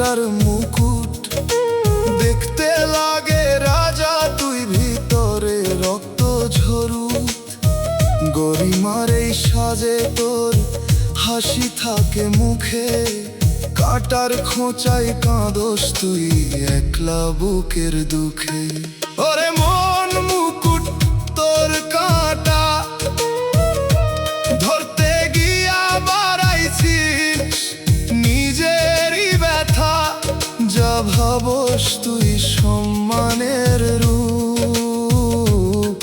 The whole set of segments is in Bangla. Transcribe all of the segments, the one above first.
কাটার মুকুট দেখতে লাগে রাজা, তুই ভিতরে রক্ত ঝরুত। গরিমার এই সাজে তোর হাসি থাকে মুখে, কাটার খোঁচায় কাঁদোস তুই একলা বুকের দুঃখে। ওরে মন মুকুট তোর কাঁটা ধরতে গিয়া বাড়াইছিস নিজেরই ব্যথা, যা ভাবস তুই সম্মানের রূপ,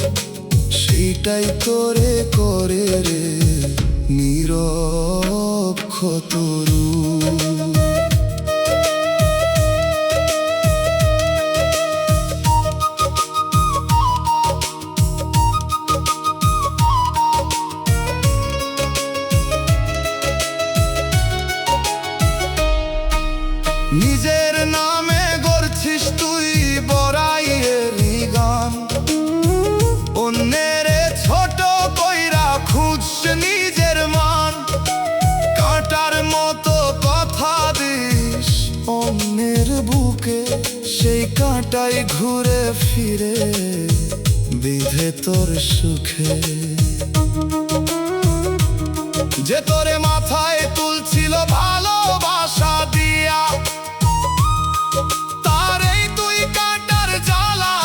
সেটাই তোরে করে রে নীরব ক্ষতরূপ। নিজের নামে গড়ছিস তুই বড়াইয়েরই গান, অন্যের ছোট কইরা খুঁজছ নিজের মান। কাঁটার মতো কথা দিস অন্যের বুকে, সেই কাঁটাই ঘুরে ফিরে বিধে তোর সুখে। যে তোরে মাথায় তুলছিল ভালোবাসা দিয়া, তারেই তুই কাঁটার জ্বালা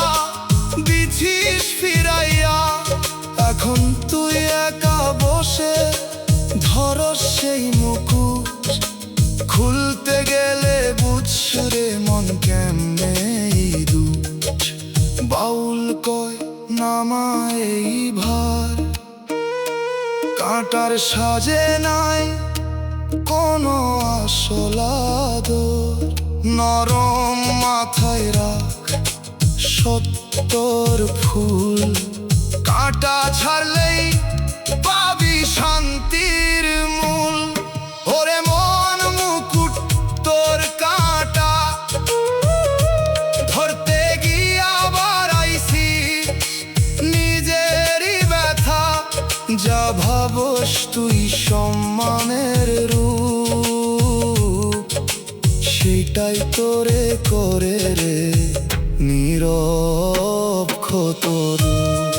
দিছিস ফিরাইয়া। এখন তুই একা বসে ধরস সেই মুকুট, খুলতে গেলে বুঝরে মন কেমনে দুঃখ। বাউল কয় নামায় এই ভার, কাঁটার সাজে নাই কোনো আসল আদর। নরম মাথায় রাখ সত্যর ফুল, কাঁটা ছাড়লেই পাবি শান্তির মূল। ওরে মন মুকুট তোর কাঁটা ধরতে গিয়া বাড়াইছিস নিজেরই ব্যথা, যা ভাবস তুই সম্মানের রূপ, সেটাই তোরে করে রে নীরব ক্ষতরূপ।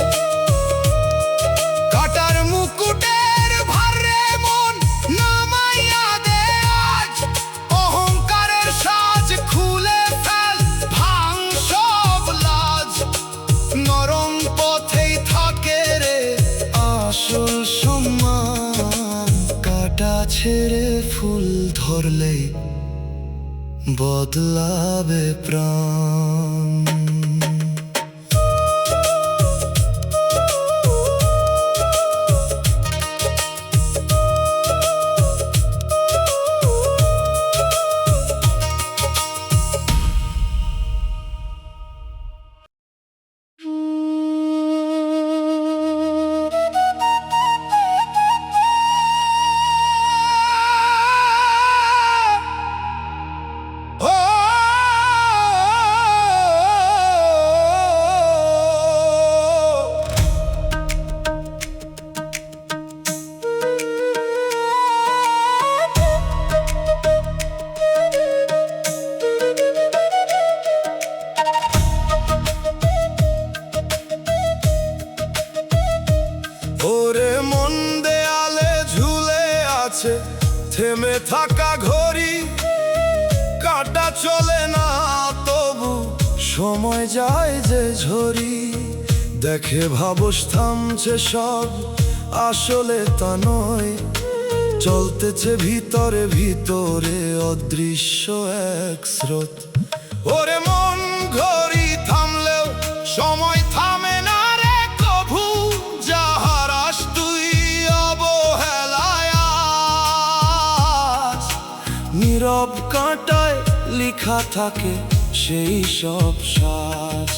কাটার মুকুটের ভারে মন নামাইয়া দে আজ, অহংকারের সাজ খুলে ফেল ভাঙ সব লাজ। নরম পথেই থাকে রে আসল সম্মান, কাটা ছেড়ে ফুল ধরলে বদলাবে প্রাণ। থেমে থাকা ঘড়ি, কাটা চলে না তবু সময় যায় যে ঝরি। দেখে ভাবস থামছে সব, আসলে তা নয়, চলতেছে ভিতরে ভিতরে অদৃশ্য এক স্রোত। ওরে মন ঘড়ি থামলেও সময় থামে না রে কভু, যা হারাস তুই অবহেলায় আজ। নীরব কাঁটায় লেখা থাকে সেই সব সাজ।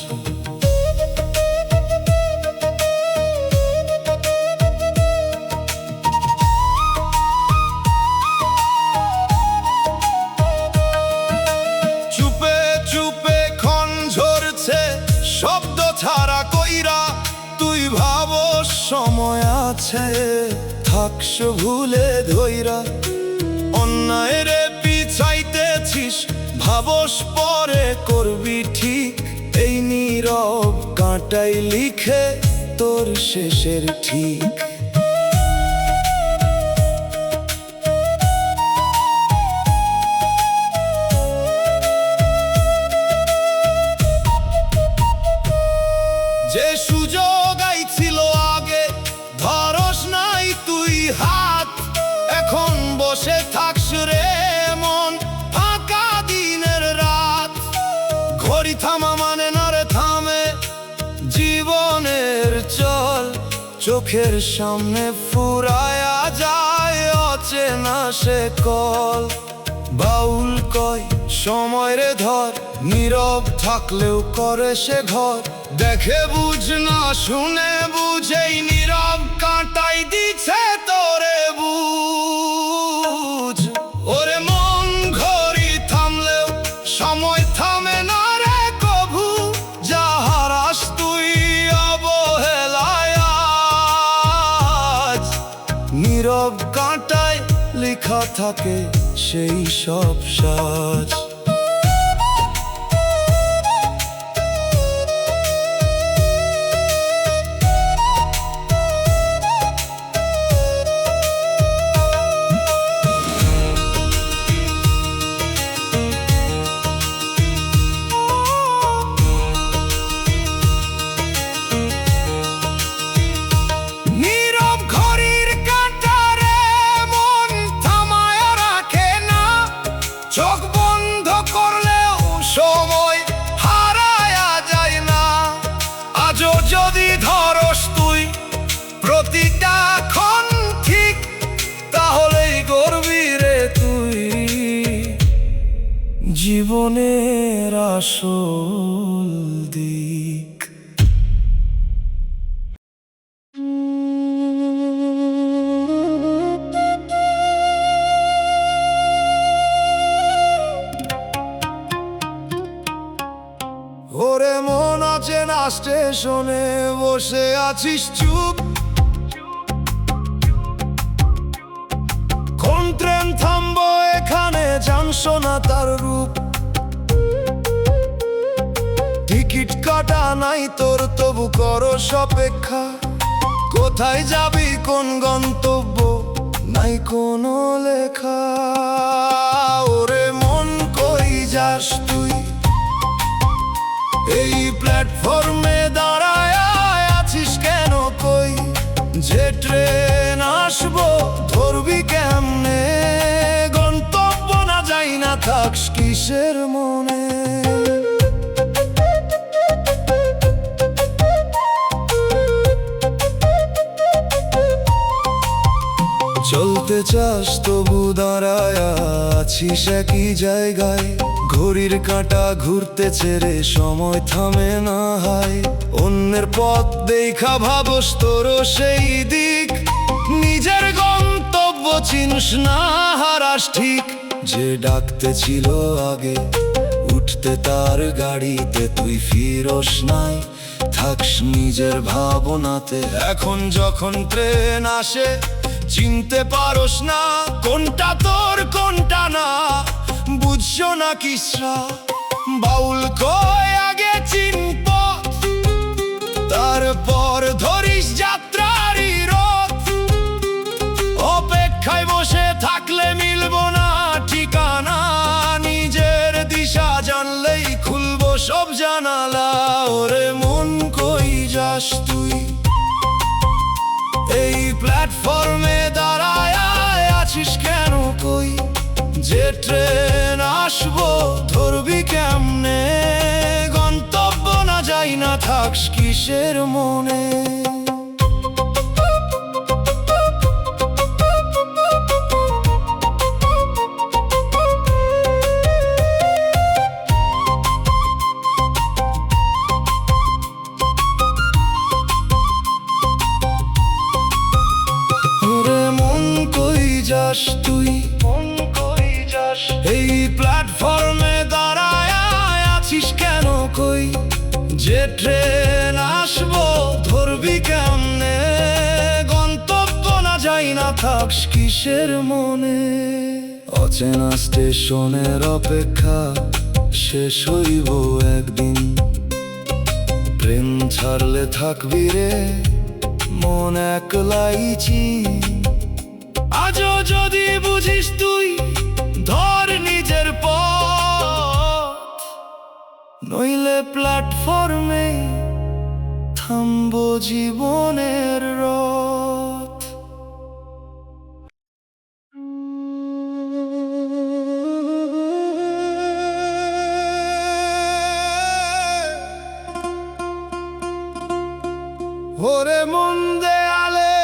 শব্দ ছাড়া কইরা তুই ভাবস সময় আছে, থাকস ভুলে ধইরা। অন্যায় রে পিছাইতেছিস ভাবস পরে করবি ঠিক, এই নীরব কাঁটাই লিখে তোর শেষের ঠিক। যে সুযোগ আইছিল আগে ধরস নাই তুই হাত, এখন বসে থাকস রে মন ফাঁকা দিনের রাত। ঘড়ি থামা মানে না রে থামে জীবনের চল, চোখের সামনে ফুরায়া যায় অচেনা সে কল। বাউল কয় সময় রে ধর, নীরব থাকলেও করে সে ঘর। দেখে বুঝ না শুনে বুঝেই নীরব কাঁটাই দিছে তোরে বুঝ। ওরে মন ঘড়ি থামলেও সময় থামে না রে কভু, যা হারাস তুই অবহেলায় আজ। নীরব কাঁটায় লেখা থাকে সেই সব সাজ। চোখ বন্ধ করলেও সময় হারায়া যায় না, আজও যদি ধরস তুই প্রতিটা ক্ষণ ঠিক, তাহলেই গর্বি রে তুই জীবনের আসল দিক। ওরে মন আছে না স্টেশনে বসে আছিস চুপ, কোন ট্রেন থামবো এখানে জানস না তার রূপ। টিকিট কাটা নাই তোর তবু করস অপেক্ষা, কোথায় যাবি কোন গন্তব্য নাই কোনো লেখা। ওরে মন কই যাস তুই, এই প্ল্যাটফর্মে দাঁড়ায় আছিস কেন কই, যে ট্রেন আসবো ধরবি কেমনে, গন্তব্য না যাই না থাকস কিসের মনে। চলতে চাস তবু দাঁড়ায় আছিস একই জায়গায়, ঘড়ির কাঁটা ঘুরতেছে রে সময় থামে না হায়। অন্যের পথ দেখা ভাবস তোরও সেই দিক, নিজের গন্তব্য চিনস না হারাস ঠিক। যে ডাকতে ছিল আগে উঠতে তার গাড়িতে তুই ফিরস নাই, থাকস নিজের ভাবনাতে। এখন যখন ট্রেন আসে চিনতে পারস না কোনটা তোর কোনটা না, বুঝছো না কিসরা বাউল কয় আগে চিনপ, তারপর ধরিস যাত্রারই রথ। অপেক্ষায় বসে থাকলে মিলবো না ঠিকানা, নিজের দিশা জানলেই খুলবো সব জানালা। ওরে মন কই যাস তুই, এই প্ল্যাটফর্মে দাঁড়ায় আছিস কেন কই, যে ট্রেন আসবো ধরবি কেমনে, গন্তব্য না যাই না থাকস কিসের মনে। যাস তুই, এই প্ল্যাটফর্মে দাঁড়ায় আছিস কেন কই, যে ট্রেন আসবো ধরবি কেমনে, গন্তব্য না যাই না থাকস কিসের মনে। অচেনা স্টেশনের অপেক্ষা শেষ হইব একদিন। প্রেম ছাড়লে থাকবি রে মন একলাইছি। আজও যদি বুঝিস তুই ধর নিজের পথ, নইলে প্ল্যাটফর্মে থামবো জীবনের রথ। ওরে মন দেয়ালে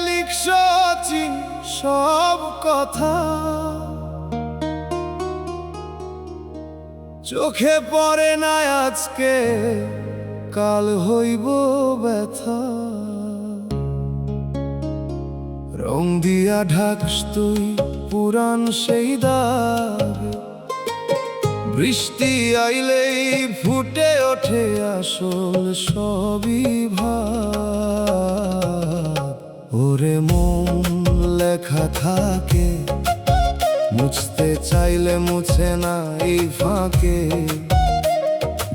লিখছ চিন সব কথা, চোখে পড়ে না আজকে কাল হইব ব্যথা। রং দিয়া ঢাকস তুই পুরান সেই দাগ, বৃষ্টি আইলেই ফুটে ওঠে আসল সবই ভাব। ওরে মন লেখা থাকে মুছতে চাইলে মুছে না এই ফাঁকে।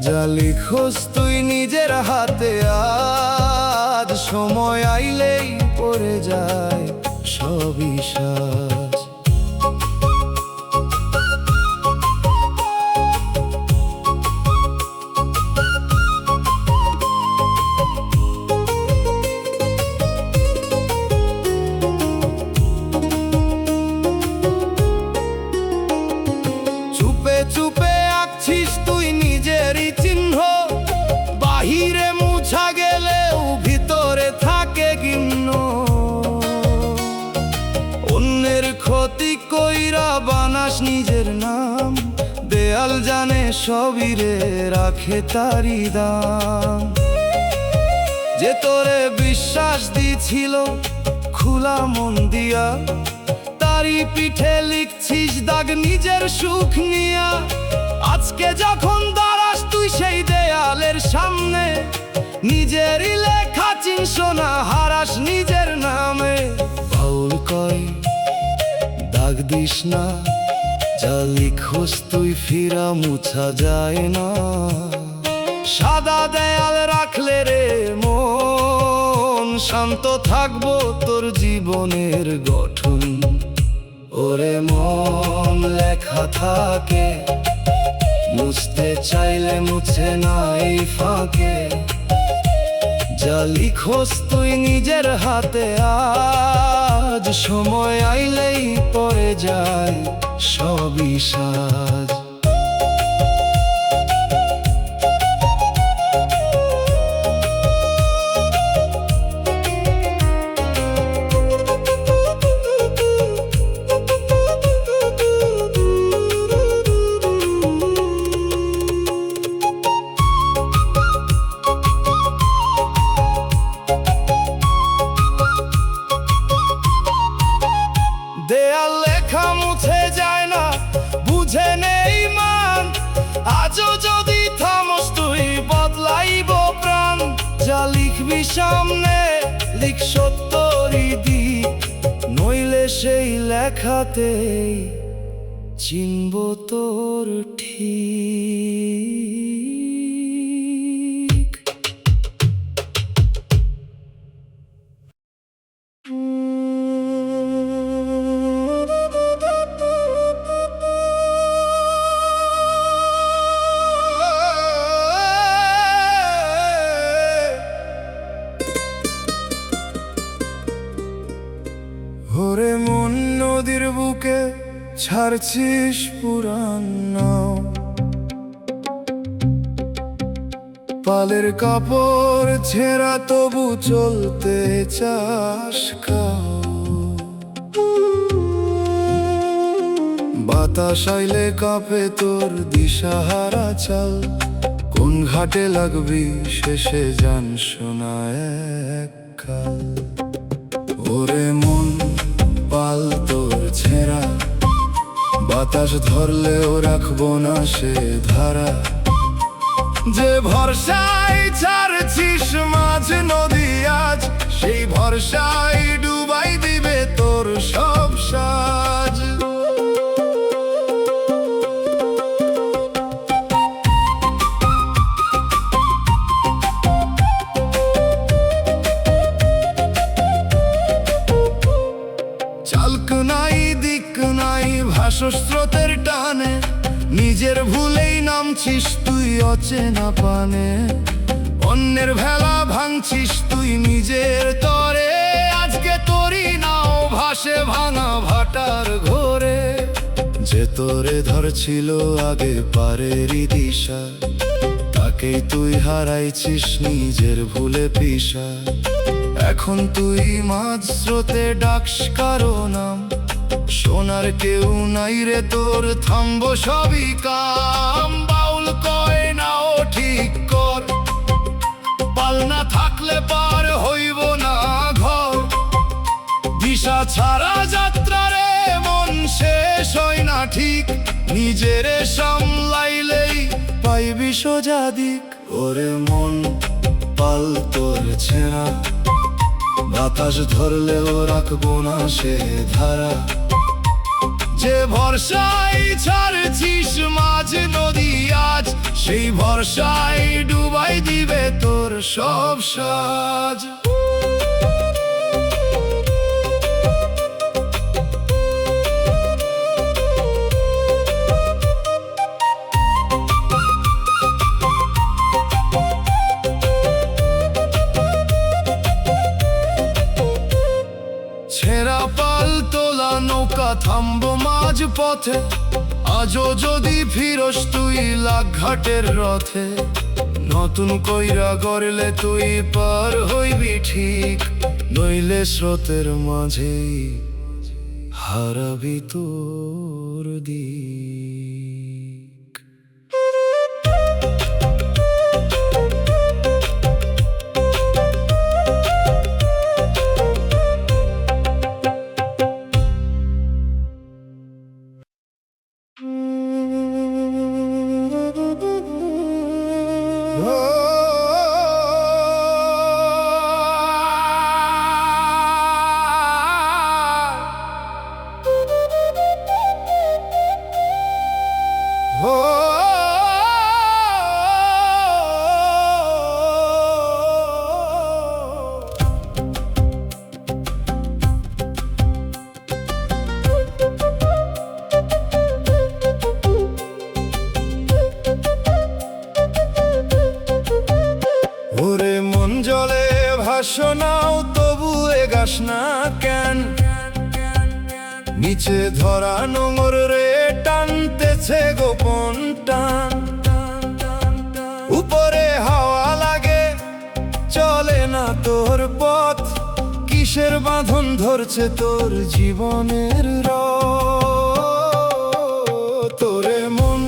যা লিখোস তুই নিজের হাতে আজ, সময় আইলেই পড়ে যায় সবই সাজ। চুপে চুপে আঁকছিস তুই নিজেরই চিহ্ন, বাহিরে মুছা গেলেও ভিতরে থাকে গিন্ন। অন্যের ক্ষতি কইরা বানাস নিজের নাম, দেয়াল জানে সবই রে রাখে তারি দাম। যে তোরে বিশ্বাস দিছিল খোলা মন দিয়া, তারি পিঠে লিখছিস দাগ নিজের সুখ নিয়া। আজকে যখন দাঁড়াস তুই সেই দেয়ালের সামনে, নিজেরই লেখা চিনস না হারাস নিজের নামে। বাউল কয় দাগ দিস না, যা লিখোস তুই ফিরা মুছা যায় না। সাদা দেয়াল রাখলে রে মন শান্ত থাকবো তোর জীবনের গঠন। ওরে মন লেখা থাকে মুছতে চাইলে মুছে না এই ফাঁকে। যা লিখোস তুই নিজের হাতে আজ, সময় আইলেই পড়ে যায় সবই সাজ। দেয়াল লেখা মুছে যায় না বুঝে নেই মান, আজও যদি থামস তুই বদলাইব প্রাণ। যা লিখবি সামনে লিখ সত্যরি দিক, নইলে সেই লেখাতেই চিনব তোর ঠিক। ওরে মন নদীর বুকে ছাড়ছিস পুরান নাও, পালের কাপড় ছেঁড়া তবু চলতে চাস খাও। বাতাস আইলে কাঁপে তোর দিশাহারা চাল, কোন ঘাটে লাগবি শেষে জান শোনা এককাল। ওরে মন পাল তোর ছেঁড়া, বাতাস ধরলেও রাখবো না সে ধারা। যে ভরসায় ছাড়ছিস মাঝ নদী আজ, সেই ভরসায় ডুবাই দিবে তোর সব সাজ। স্রোতের টানে, নিজের ভুলেই নামছিস তুই অচেনা পানে। অন্যের ভেলা ভাঙছিস তুই নিজের তরে, আজকে তোরই নাও ভাসে ভাঙা ভাটার ঘোরে। যে তোরে ধরছিল আগে পারেরই দিশা, তাকেই তুই হারাইছিস নিজের ভুলে পিশা। এখন তুই মাঝ স্রোতে ডাকস কারো নাম, শোনার কেউ নাই রে তোর, থামবো সবই কাম। বাউল কয় না ও ঠিক কর, পাল না থাকলে পার হইব না ঘর। দিশা ছাড়া যাত্রা রে মন শেষ হয় না ঠিক, নিজেরে সামলাইলেই পাইবি সোজা দিক। ওরে মন পাল তোর ছেঁড়া, বাতাস ধরলেও রাখবো না সে ধারা। যে ভরসায় ছাড়ছিস মাঝ নদী আজ, সেই ভরসায় ডুবাই দিবে তোর সব সাজ। ছেঁড়া পাল তোলা নৌকা থামবো মাঝ পথে, আজও যদি ফিরস তুই লাঘাটের রথে। নতুন কইরা গড়লে তুই পার হইবি ঠিক, নইলে স্রোতের মাঝেই হারাবি তোর দিক। ওরে মন জলে ভাসনাও তবু এগাস না কেন, নিচে ধরা নোংর রে টানতেছে গোপন টান। উপরে হাওয়া লাগে চলে না তোর পথ, কিসের বাঁধন ধরছে তোর জীবনের রথ। তোরে মন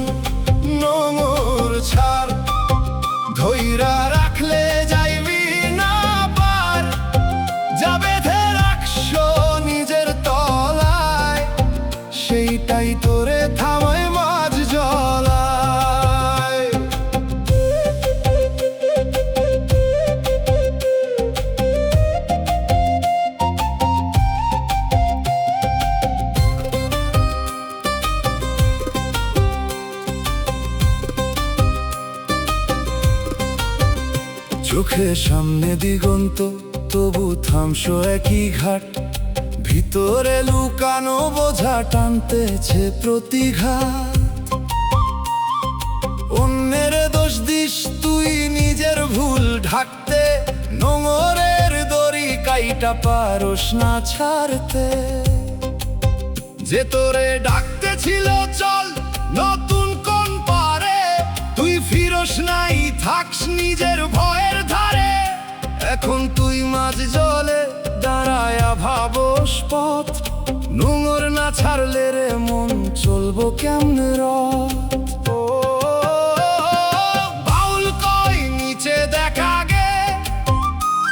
নোংর ছাড়, ধইরা রাখলে যাইবি না পার। যা বেঁধে রাখছ নিজের তলায়, সেইটাই তোরে থামায় মাঝ জলায়। চোখের সামনে দিগন্ত তবু থামছো একই ঘাট, ভিতরে লুকানো বোঝা টানতেছে প্রতিঘাত। অন্যের দোষ দিস তুই নিজের ভুল ঢাকতে, নোংরের দড়ি কাইটা পারস না ছাড়তে। যে তোরে ডাকতে ছিল চল নতুন কোন পারে, তুই ফিরস নাই থাকস নিজের ভয়ের ধারে। এখন তুই মাঝ জলে দাঁড়ায়া ভাবস পথ, নোংর না ছাড়লে রে মন চলবো কেমনে রথ। ও বাউল কই নিচে দেখা গে,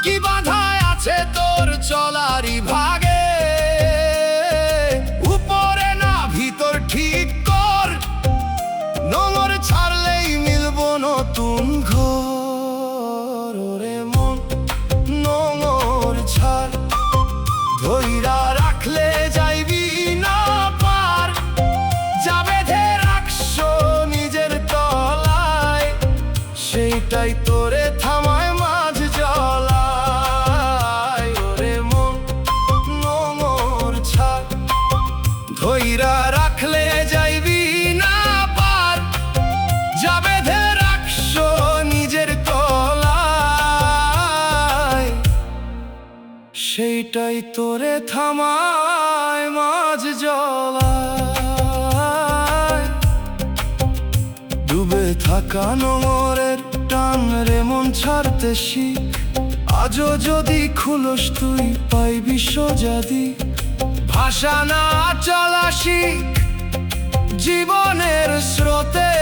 কি বাধায় আছে তোর চলারই ভাগে। উপরে না ভিতর ঠিক কর, নোংর ছাড়লেই মিলবো নতুন ঘর। ওরে মন নোংর ছাড়, ধইরা রাখলে যাইবি না পার। যা বেঁধে রাখছ নিজের তলায়, সেইটাই তোরে থামায় মাঝ জলায়। ওরে মন নোংর ছাড়, ধইরা রাখলে সেইটাই তোরে থামায় মাঝ জলায়। ডুবে থাকা নোঙরের টান রে মন ছাড়তে শিখ, আজও যদি খুলস তুই পাইবি সোজা দিক। ভাষা না চলা শিখ জীবনের স্রোতে,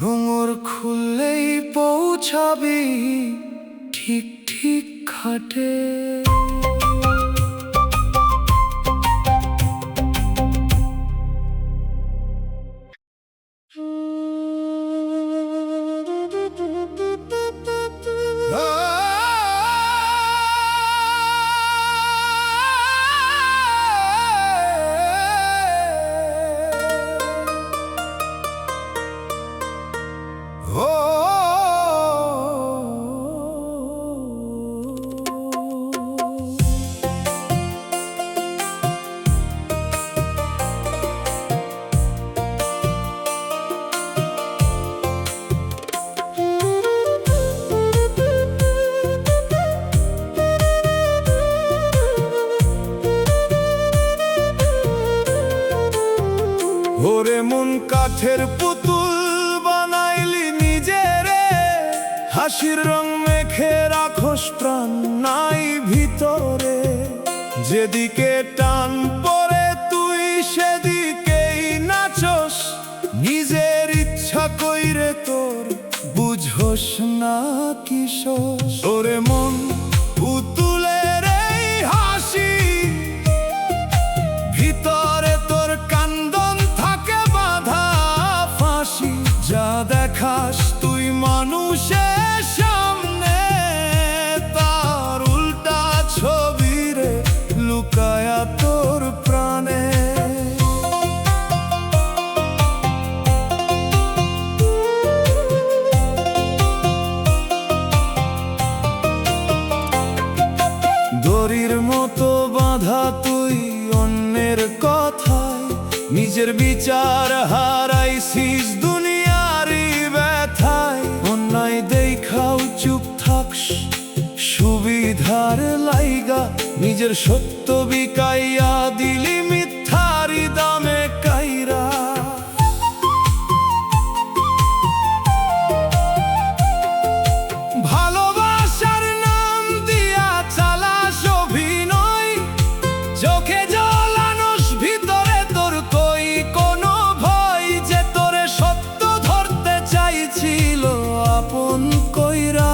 নোঙর খুললেই পৌঁছাবি ঠিক ঠিক ঘাটে। ওরে মন কাঠের পুতুল বানাইলি নিজেরে, হাসির রং মেখে রাখস প্রাণ নাই ভিতরে। যেদিকে টান পড়ে তুই সেদিকেই নাচস, নিজের ইচ্ছা কইরে তোর বুঝস না কিশোর। ওরে মন পুতুলের এই হাসি, ভিতরে তোর কান্দন থাকে বাঁধা ফাঁসি। যা দেখাস তুই মানুষের সামনে, তার উল্টা ছবি রে লুকায়া তোর প্রাণে। দড়ির মতো বাঁধা তুই অন্যের কথায়, নিজের বিচার হারাইছিস দুনিয়ারই ব্যথায়। অন্যায় দেখাও চুপ থাকস সুবিধার লাইগা, নিজের সত্য বিকাইয়া দিলি মিথ্যারি দামে কাইরা। ভালোবাসার নাম দিয়া চালাস অভিনয়, চোখে জলানোস ভিতরে তোর কই কোনো ভয়। যে তোরে সত্য ধরতে চাইছিল আপন কইরা,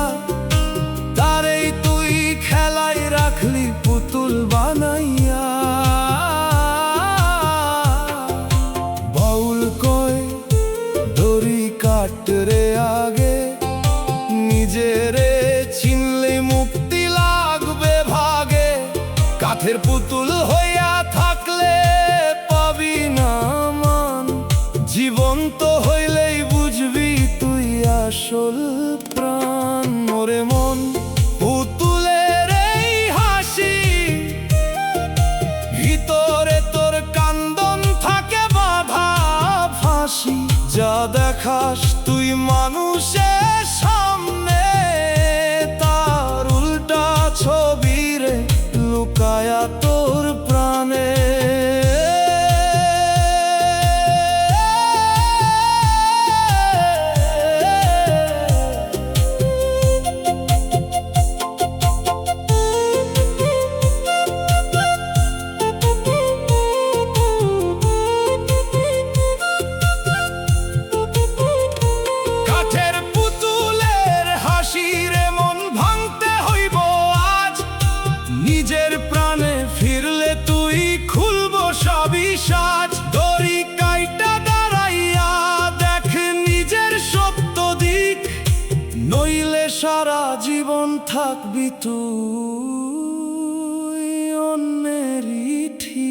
তারেই তুই খেলায় রাখলি পুতুল বানাইয়া। বাউল কই দড়ি কাটরে আগে, নিজেরে চিনলে মুক্তি লাগবে ভাগে। কাঠের পুতুল হইয়া থাকলে পাবি না মান, জীবন্ত হইলেই বুঝবি তুই আসল প্রাণ। ওরে মন পুতুলের এই হাসি, ভিতরে তোর কান্দন থাকে বাঁধা ফাঁসি। যা দেখাস তুই মানুষের সামনে, তার উল্টা ছবি রে লুকায়া তোর প্রাণে। কাঠের পুতুলের হাসি রে মন ভাঙতে হইব আজ, নিজের প্রাণে ফিরলে তুই খুলব সবই সাজ। দড়ি কাইটা দাঁড়াইয়া দেখ নিজের সত্য দিক, নইলে সারা জীবন থাকবি তুই অন্যেরই ঠিক।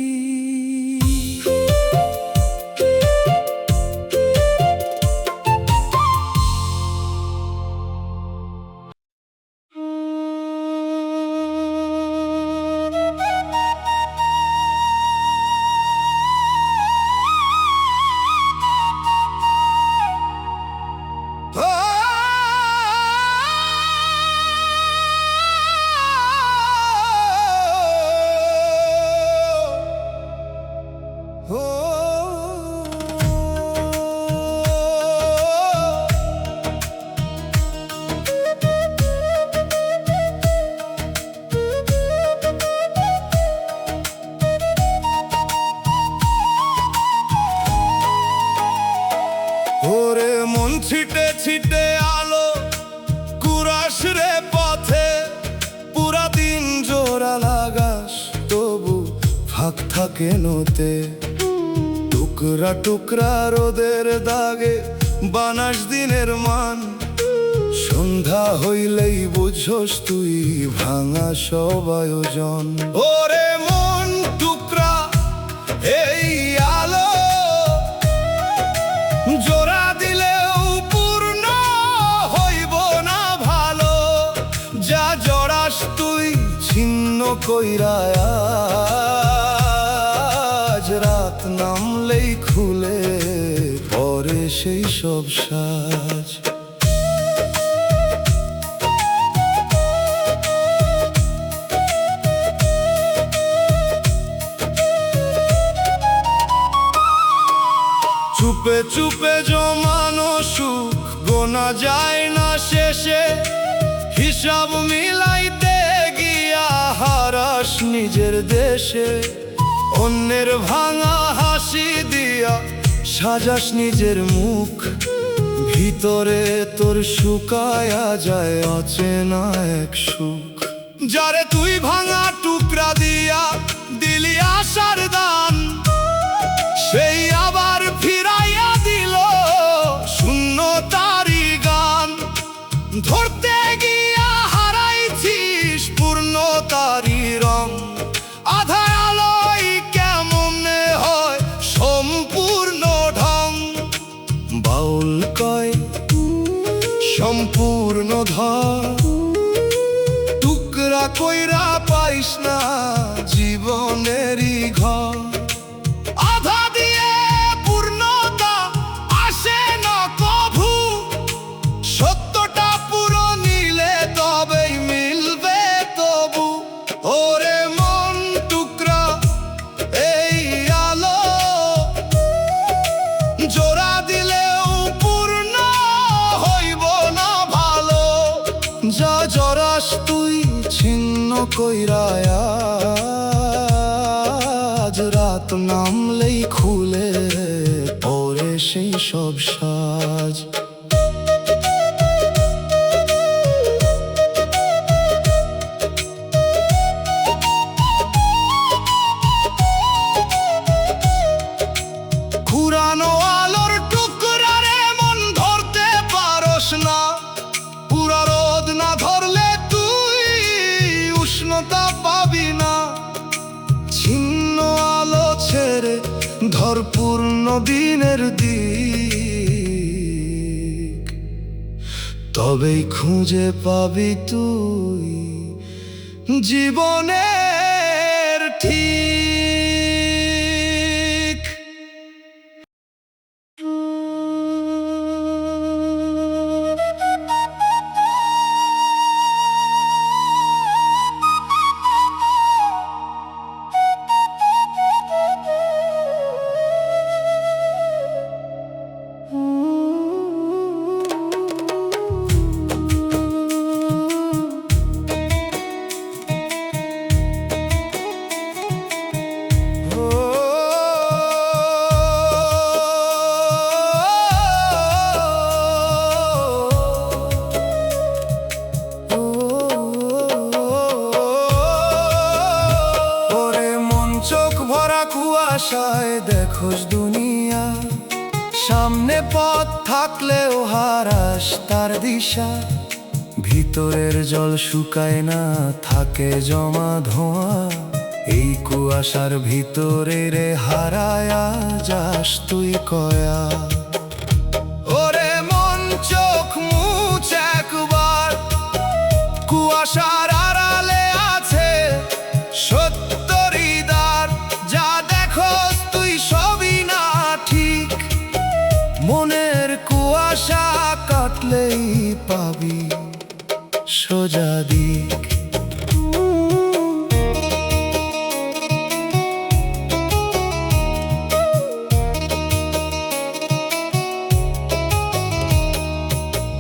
এমন ছিটে ছিটে আলো কুরাস রে পথে, পুরা দিন জোড়া লাগাস তবু ফাঁক থাকে নতে। টুকরা টুকরা রোদের দাগে বানাস দিনের মান, সন্ধ্যা হইলেই বুঝোস তুই ভাঙা সব আয়োজন। ওরে মন টুকরা এই আলো জোড়া দিলেও পূর্ণ হইব না ভালো, যা জড়াস তুই ছিন্ন কইরা আজ রাত নামলেই খুলে পরে সেই সব সাজ। চুপে চুপে জমানো সুখ গোনা যায় না শেষে, হিসাব মিলাইতে গিয়া হারাস নিজের দেশে। অন্যের ভাঙা হাসি দিয়া সাজাস নিজের মুখ, ভিতরে তোর শুকায়া যায় অচেনা এক সুখ। যারে তুই ভাঙা টুকরা দিয়া দিলি আশার দান, সেই আবার ফিরাইয়া দিল শূন্যতারি গান। ধরতে গিয়া হারাইছিস পূর্ণতারি রং, আধা আলোয় কেমনে হয় সম্পূর্ণ ঢং। বাউল কয় সম্পূর্ণ ধর, টুকরা কইরা পাইস না জীবনেরই ঘর। জোড়া দিলেও পূর্ণ হইব না ভালো, যা জড়াস তুই ছিন্ন কইরা আজ রাত নামলেই খুলে পরে সেই সব সাজ। পুরানো আলোর টুকরা রে মন ধরতে পারস না, পুরা রোদ না ধরলে তুই উষ্ণতা পাবি না। ছিন্ন আলো ছেড়ে ধর পূর্ণ দিনের দিক, তবেই খুঁজে পাবি তুই জীবনের ঠিক। কুয়াশায় দেখোস দুনিয়া, সামনে পথ থাকলেও হারাস তার দিশা। ভিতরের জল শুকায় না, থাকে জমা ধোঁয়া, এই কুয়াশার ভিতরে রে হারায়া যাস তুই কয়া। ওরে মন চোখ মুছ একবার, কুয়াশার আড়ালে আছে সত্যরি দ্বার। যা দেখোস তুই সবই না ঠিক, মনের কুয়াশা কাটলেই পাবি সোজা দিক।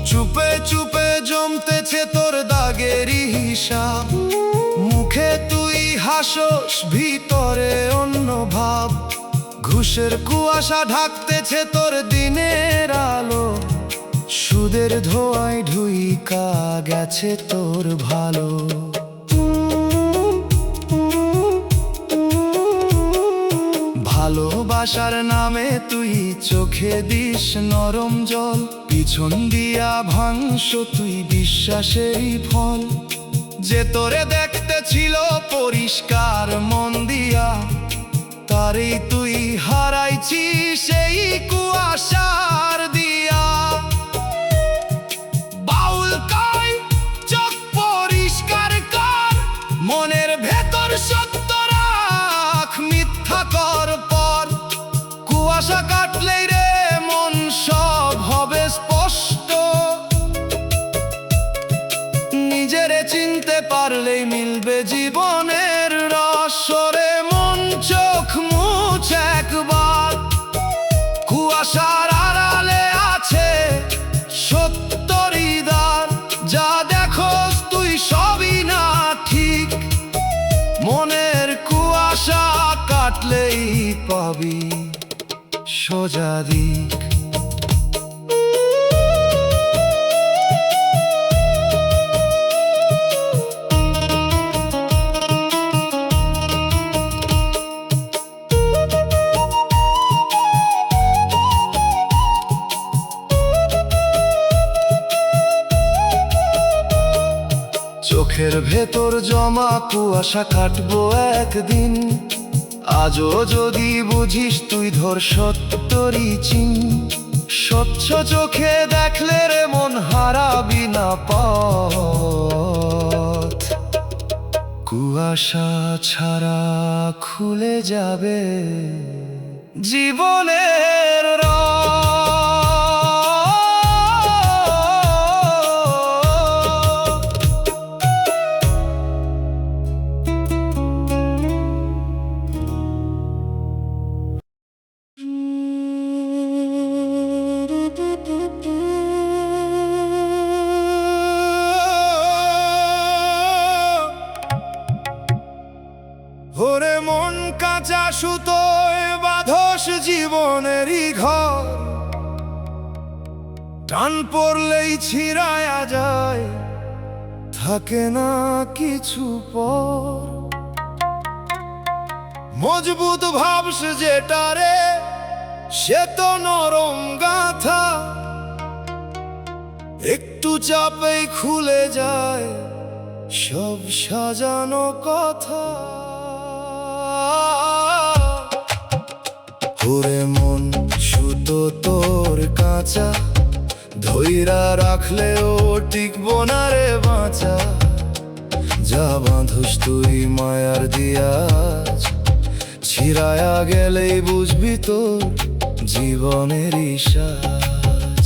চুপে চুপে জমতেছে তোর দাগেরই হিসাব, মুখে তুই হাসোস ভিতরে অন্য ভাব। ঘুষের কুয়াশা ঢাকতেছে তোর দিনের আলো, সুদের ধোয়ায় ঢুইকা গেছে তোর ভালো। ভালোবাসার নামে তুই চোখে দিস নরম জল, পিছন দিয়া ভাঙস তুই বিশ্বাসেরই ফল। যে তোরে দেখতে ছিল পরিষ্কার মন দিয়া, তারই তুই হারাইছিস সেই কুয়াশার দিয়া। বাউল কয় চোখ পরিষ্কার কর, মনের ভেতর সত্য রাখ, মিথ্যা কর পর। কুয়াশা কাটলেই রে মন সব হবে স্পষ্ট, নিজেরে চিনতে পারলেই মিলবে জীবনের রস। রে মন চোখ মুছ একবার, কুয়াশার আড়ালে আছে সত্যরই দ্বার। যা দেখোস তুই সবই না ঠিক, মনের কুয়াশা কাটলেই পাবি সোজা দিক। চোখের ভেতর জমা কুয়াশা কাটবো একদিন, আজও যদি বুঝিস তুই ধর সত্যরই চিন। স্বচ্ছ চোখে দেখলে রে মন হারাবি না পথ, কুয়াশা ছাড়া খুলে যাবে জীবনের রথ। ওরে মন কাঁচা সুতোয় বাঁধস জীবনেরই ঘর, টান পড়লেই ছিঁড়ায়া যায়, থাকে না কিছু পর। মজবুত ভাবস যেটারে সে তো নরম গাথা, একটু চাপেই খুলে যায় সব সাজানো কথা। ওরে মন সুতো তোর কাঁচা, ধইরা রাখলেও টিকবো না রে বাঁচা। যা বাঁধুস তুই মায়ার দিয়াজ, ছিড়ায়া গেলেই বুঝবি তোর জীবনেরই সাজ।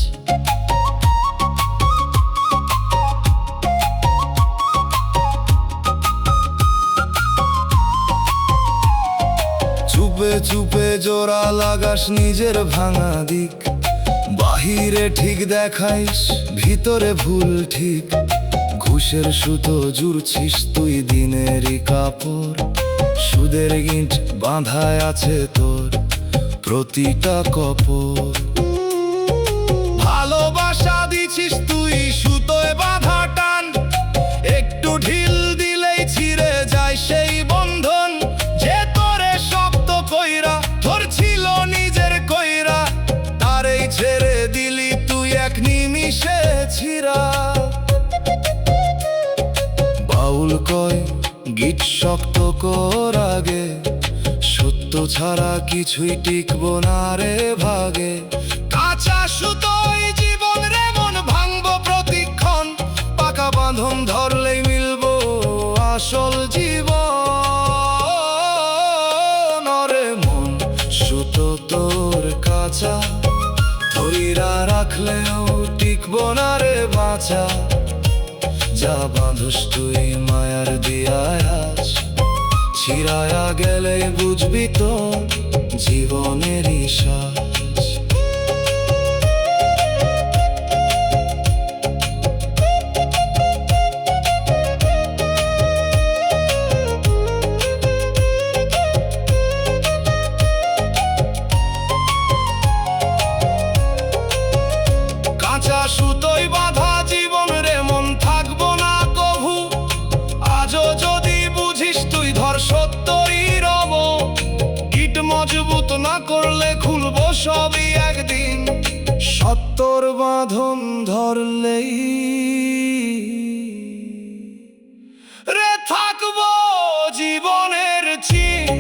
চুপে চুপে জোড়া লাগাস নিজের ভাঙা দিক, বাহিরে ঠিক দেখাইস ভিতরে ভুল ঠিক। ঘুষের সুতো জুড়ছিস তুই দিনেরই কাপড়, সুদের গিঁট বাঁধায় আছে তোর প্রতিটা কপর। ভালোবাসা দিছিস তুই সুতোয় বাঁধা টান, একটু ঢিল দিলেই ছিঁড়ে যায় সেই বন্ধন। যে তোরে শক্ত কইরা ধরছিল নিজের কইরা, তারেই ছেড়ে দিলি তুই এক নিমিষে ছিঁড়া। বাউল কয় গিট শক্ত কর আগে, সত্য ছাড়া কিছুই টিকবো না রে ভাগে। কাঁচা সুতোয় জীবন রে মন ভাঙবো প্রতিক্ষণ, পাকা বাঁধন ধরলেই মিলবো আসল জীবন। রে মন সুতো তোর কাঁচা, ধইরা রাখলেও টিকবো না রে বাঁচা। যা বাঁধুস তুই মায়ার দিয়াজ, ছিড়ায়া গেলে বুঝবি তো জীবনেরই সাজ। কাঁচা তোর বাঁধন ধরলেই রে থাকবো জীবনের চিন।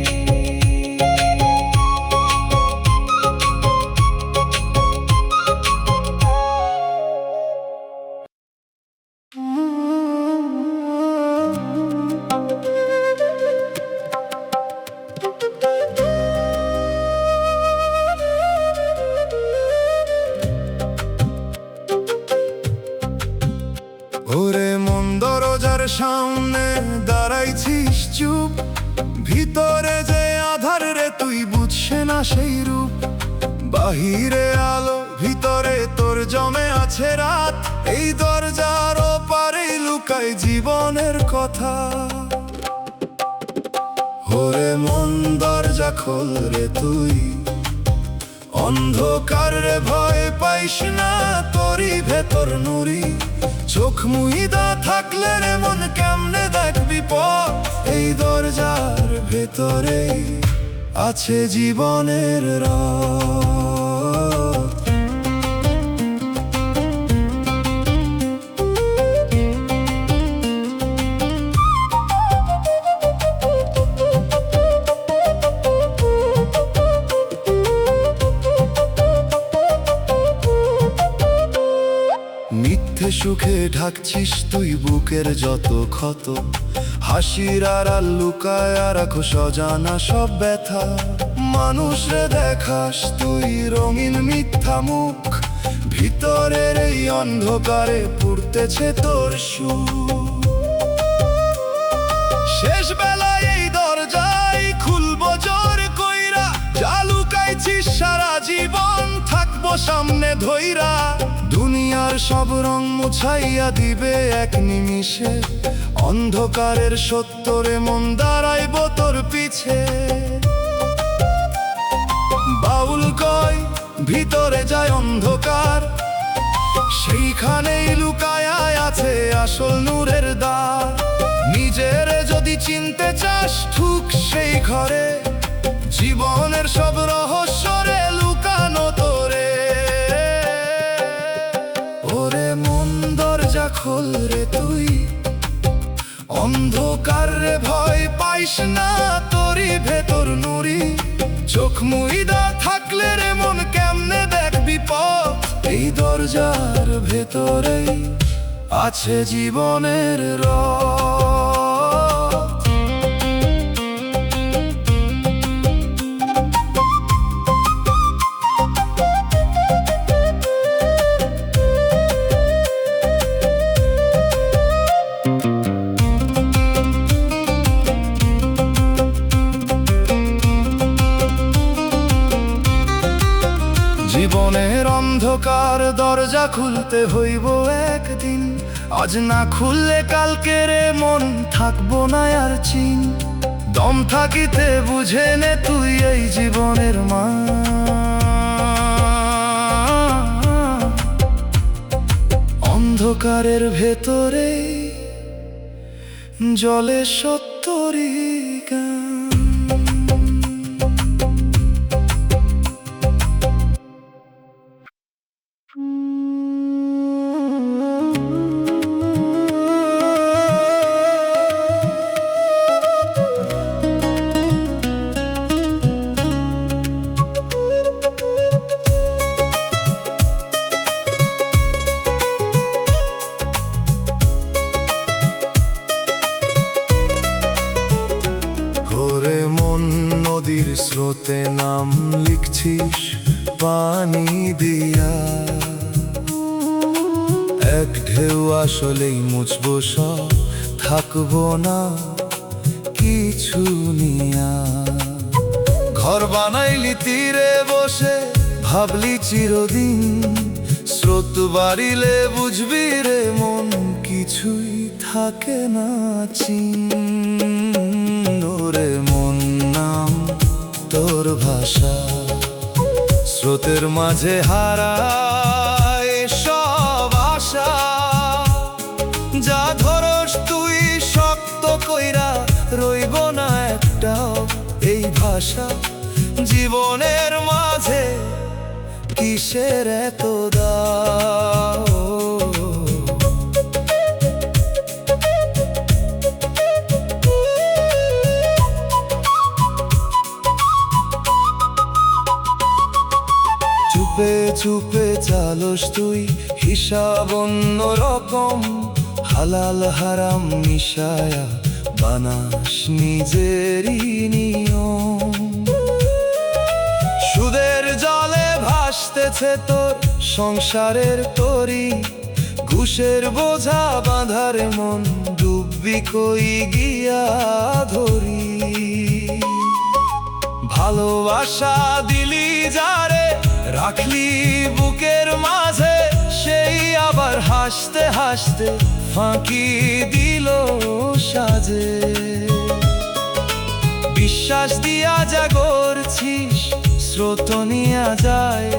ওরে মন দরজার সামনে দাঁড়াইছিস চুপ, ভিতরে যে আধার রে তুই বুঝছে না সেই রূপ। বাহিরে আলো ভিতরে তোর জমে আছে রাত, এই দরজার ওপারে লুকায় জীবনের কথা। ওরে মন দরজা খোল রে তুই, অন্ধকার রে ভয় পাইস না, তোরই ভেতর নুরি। চোখ মুইদা থাকলে রে মন কেমনে দেখবি পথ, এই দরজার ভেতরে আছে জীবনের রথ। মিথ্যে সুখে ঢাকছিস তুই বুকের যত ক্ষত, হাসির আড়াল লুকায় রাখো সজানা সব ব্যথা। মানুষ রে দেখাস তুই রঙিন মিথ্যা মুখ, ভিতরের এই অন্ধকারে পুড়তেছে তোর সুখ। শেষ বেলায় এই দরজায় খুলবো জোর কইরা, যা লুকাইছিস সারা জীবন থাকবো সামনে ধইরা। দুনিয়ার সব রং মুছাইয়া দিবে এক নিমিষে, অন্ধকারের সত্যরে মন দাঁড়াইব তোর পিছে। বাউল কয় ভিতরে যায় অন্ধকার, সেইখানেই লুকায় আছে আসল নূরের দ্বার। নিজের যদি চিনতে চাস ঠুক সেই ঘরে, জীবনের সব রহস্য রে লুকানো তোরে। ওরে মন দরজা খোল রে তুই, অন্ধকার রে ভয় পাইস না, তোরই ভেতর নুরি। চোখ মুইদা থাকলে রে মন কেমনে দেখবি পথ, এই দরজার ভেতরেই আছে জীবনের রথ। জীবনের অন্ধকার দরজা খুলতে হইব একদিন, আজ না খুললে কালকে রে মন থাকবো না আর চিন। দম থাকিতে বুঝে নে তুই এই জীবনের মা, অন্ধকারের ভেতরে জলে সত্যরি গান। নদীর স্রোতে নাম লিখছিস পানি দিয়া, এক ঢেউ আসলেই মুছবো সব, থাকবো না কিছু নিয়া। ঘর বানাইলি তীরে বসে ভাবলি চিরদিন, স্রোত বাড়িলে বুঝবি রে মন কিছুই থাকে না চিন। ওরে মন নাম তোর ভাষা, স্রোতের মাঝে হারায় সব আশা। যা ধরস তুই শক্ত কইরা, রইব না একটাও এই ভাষা। জীবনের মাঝে কিসের এত দাম? চুপে চালস তুই হিসাব অন্য রকম, হালাল হারাম মিশায়া বানাস নিজেরই নিয়ম। সুদের জলে ভাসতেছে তোর সংসারের তরি, ঘুষের বোঝা বাঁধারে মন ডুববি কই গিয়া ধরি। ভালোবাসা দিলি যারে রাখলি বুকের মাঝে, সেই আবার হাসতে হাসতে ফাঁকি দিল সাজে। বিশ্বাস দিয়া জাগরছিস স্রোত নিয়া যায়,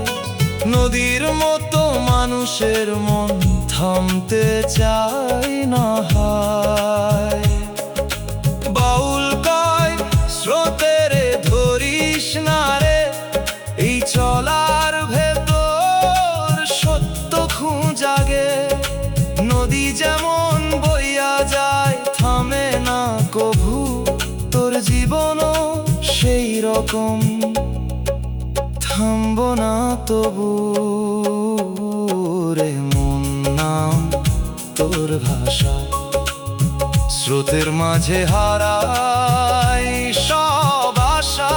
নদীর মতো মানুষের মন থামতে চায় না হায়। বাউল কয় স্রোতের ধরিস না রে, এই চলার ভেতর সত্য খুঁজাগে। নদী যেমন বইয়া যায় থামে না কভু, তোর জীবনও সেই রকম থামব না তবু। রে মন নাম তোর ভাষা, স্রোতের মাঝে হারাই সব আশা।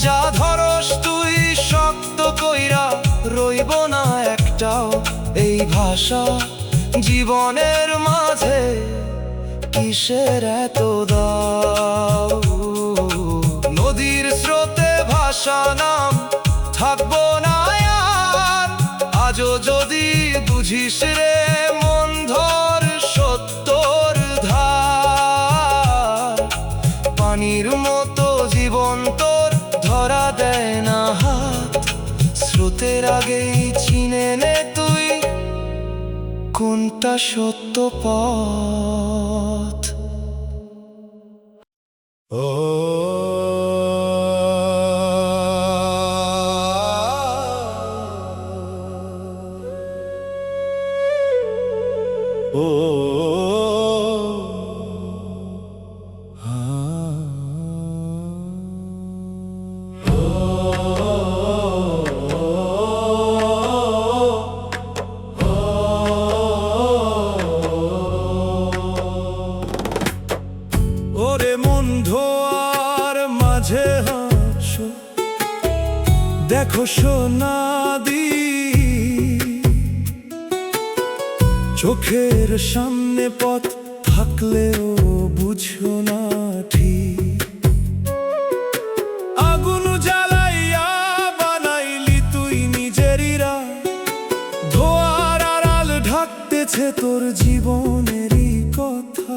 যা ধরস তুই শক্ত কইরা, রইব না একটাও এই ভাষা জীবনের মাঝে। কিসের এত দাও নদীর স্রোতে ভাষা নাম থাকবো না আর। আজও যদি বুঝিস রে মন ধর সত্যর ধার, পানির মতো জীবন তোর ধরা দেয় না হাত। স্রোতের আগেই চিনে নে তুই কোনটা সত্য পথ। ও ওরে মন ধোয়ার মাঝে হাসো, দেখো সোনাদি চোখের সামনে পথ থাকলেও বুঝো না ঠিক। আগুন জ্বালাইয়া বানাইলি তুই নিজেরই রাত, ধোয়ার আড়াল ঢাকতেছে তোর জীবনেরই কথা।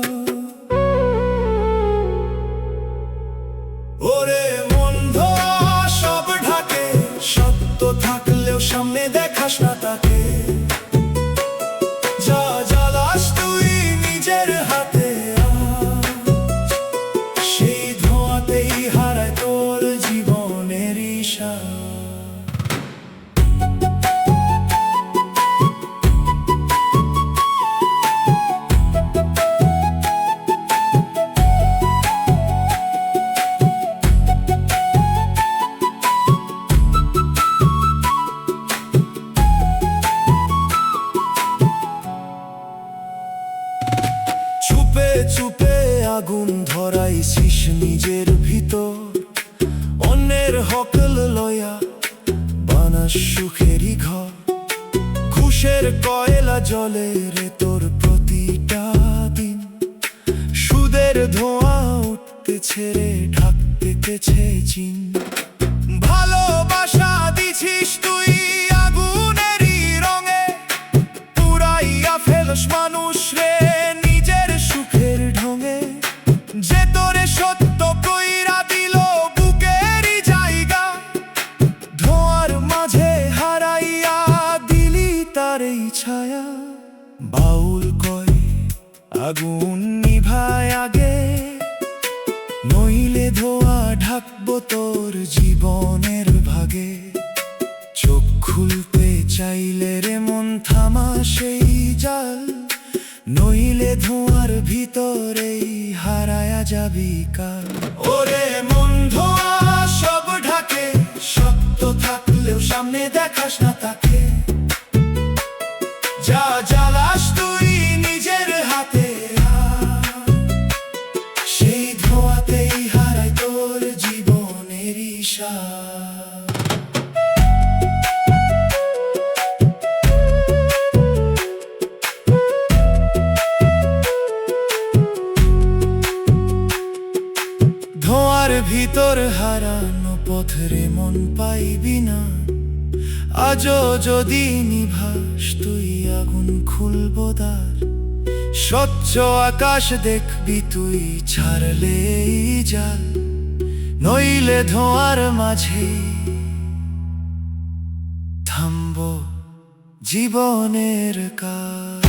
ওরে মন ধোয়া সব ঢাকে, সত্য থাকলেও সামনে দেখাস না তাকে। যা জ্বালাস তুই নিজের হাতে, সেই ধোঁয়াতেই হারায় তোর জীবনের ইশা। চুপে চুপে আগুন ধরাইছিস নিজের ভিতর, অন্যের হকল লয়া বানাস সুখেরই ঘর। ঘুষের কয়লা জলে রে তোর প্রতিটা দিন, সুদের ধোঁয়া উঠতেছে রে ঢাকতেছে চিন। ভালোবাসা দিছিস তুই আগুনেরই রঙে, পুরাইয়া ফেলস মানুষ রে নিজের সুখের ঢঙে। যে তোরে সত্য কইরা দিল বুকেরই জায়গা, ধোঁয়ার মাঝে হারাইয়া দিলি তার এই ছায়া। বাউল কয় আগুন নিভায় আগে, নইলে ধোঁয়া ঢাকবো তোর জীবনের ভাগে। চোখ খুলতে চাইলে রে মন থামা সেই জাল, নইলে ধোঁয়ার ভিতরেই হারায়া যাবি কাল। ওরে মন ধোঁয়া সব ঢাকে, সত্য থাকলে ভুললেও সামনে দেখাস না তাকে। যা জ্বালাস তুই নিজের হাতে, সেই ধোঁয়াতেই হারায় তোর জীবনের স্বাদ। ধোঁয়ার ভিতর হারানো পথরে মন পাইবি না। আজও যদি নিভাস তুই আগুন খুলব দ্বার। স্বচ্ছ আকাশ দেখবি তুই ছাড়লেই জাল, নইলে ধোঁয়ার মাঝে থামব জীবনের কাল।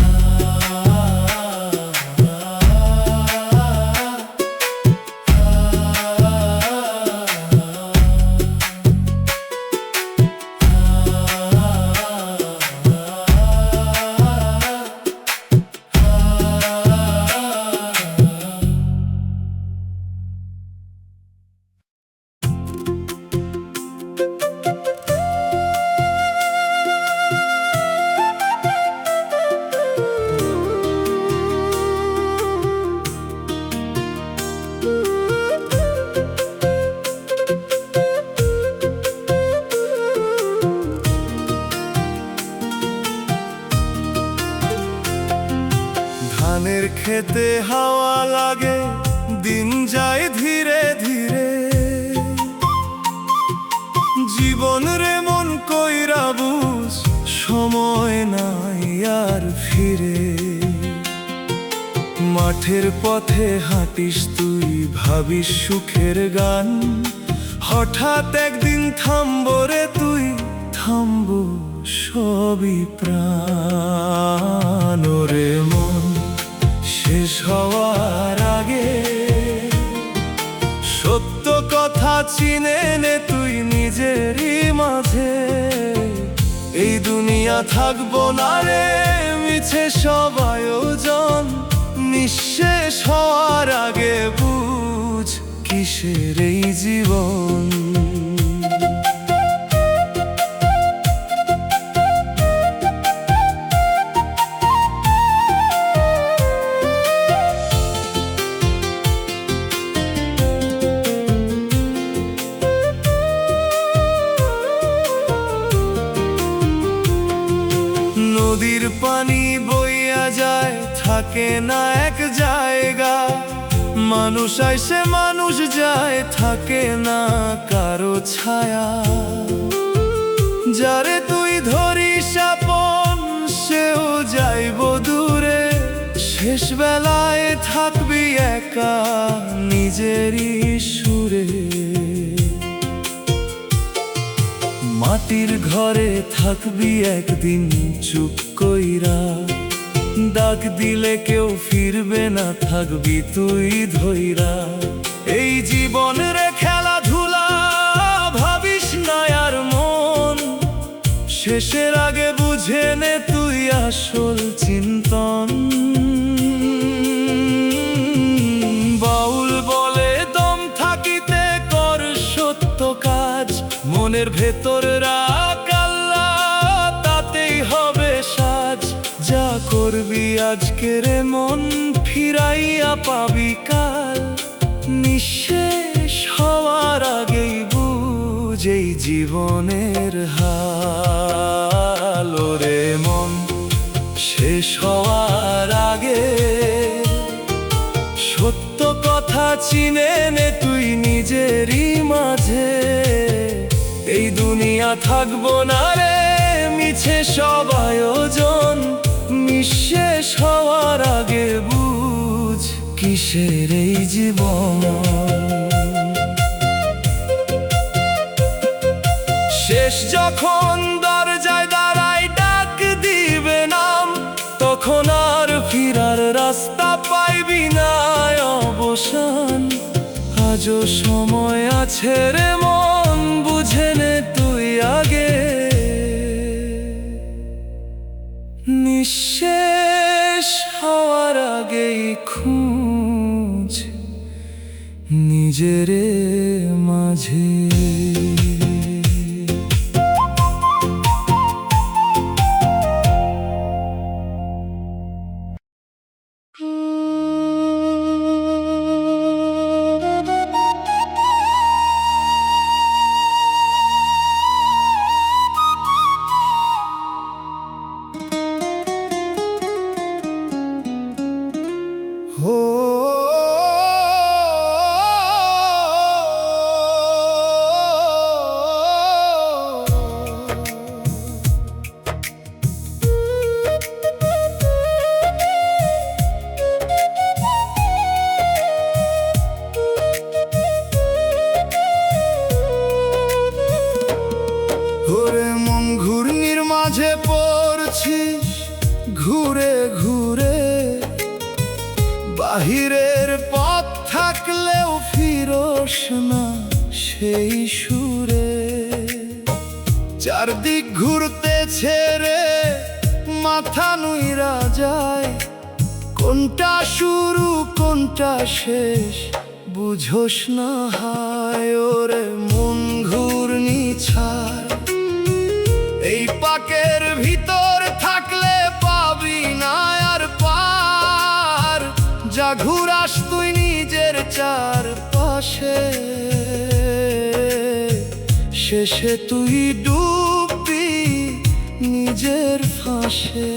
ধানের খেতে হাওয়া লাগে, দিন যায় ধীরে ধীরে। জীবন রে মন কইরা বুঝ, সময় নাই আর ফিরে। মাঠের পথে হাঁটিস তুই, ভাবিস সুখের গান। হঠাৎ একদিন থামবো রে তুই, থামবো সবই প্রাণ। রে মন শেষ হওয়ার আগে সত্য কথা চিনে নে তুই নিজেরই মাঝে। এই দুনিয়া থাকবো না রে মিছে সব আয়োজন। নিঃশেষ হওয়ার আগে বুঝ কিসের এই জীবন। নদীর পানি বইয়া যায়, থাকে না এক জায়গা। মানুষ আইসে মানুষ যায়, থাকে না কারো ছায়া। যারে তুই ধরিস আপন, সেও যাইব দূরে। শেষ বেলায় থাকবি একা নিজেরই সুরে। মাটির ঘরে থাকবি একদিন চুপ কইরা। ডাক দিলে কেউ ফিরবে না, থাকবি তুই ধইরা। এই জীবন রে খেলাধুলা, ভাবিস না আর মন। শেষের আগে বুঝে নে তুই আসল চিন্তন। বাউল বলে দম থাকিতে কর সত্য কাজ। মনের ভেতর রাখ আল্লাহ, তাতেই হবে সাজ। যা করবি আজকের মন, ফিরাইয়া পাবি কাল। নিঃশেষ হওয়ার আগেই বুঝ এই জীবনের হাল। রে মন শেষ হওয়ার আগে সত্য কথা চিনে নে তুই নিজেরই মাঝে। এই দুনিয়া থাকবো না রে মিছে সব আয়োজন। নিঃশেষ হওয়ার আগে বুঝ কিসের এই জীবন। শেষ যখন দরজায় দাঁড়াই ডাক দিবে নাম, তখন আর ফিরার রাস্তা পাইবি না অবসান। আজও সময় আছে রে মন, বুঝে নে তুই আগে। নিঃশেষ হওয়ার আগেই খুঁজ নিজের মাঝে। চলছিস ঘুরে ঘুরে, বাহিরের পথ থাকলেও ফিরোস না সেই সুরে। চারদিক ঘুরতেছে রে, মাথা নুইরা যায়, কোনটা শুরু কোনটা শেষ বুঝোস না হায়। ওরে মন ঘূর্ণি ছায়, এই পাকের ভিতর থাকলে পাবি না আর পার। যা ঘুরাস তুই নিজের চারপাশে, শেষে তুই ডুববি নিজের ফাঁসে।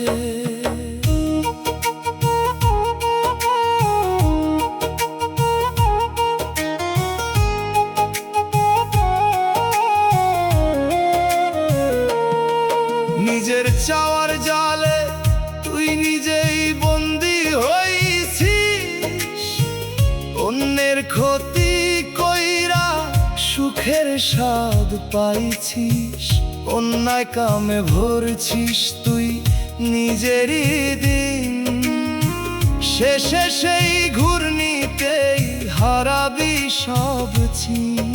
নিজের চাওয়ার জালে তুই নিজেই বন্দী হইছিস, অন্যের ক্ষতি কইরা সুখের স্বাদ পাইছিস। অন্যায় কামে ভরছিস তুই নিজেরই দিন, শেষে সেই ঘূর্ণিতেই হারাবি সব চিন।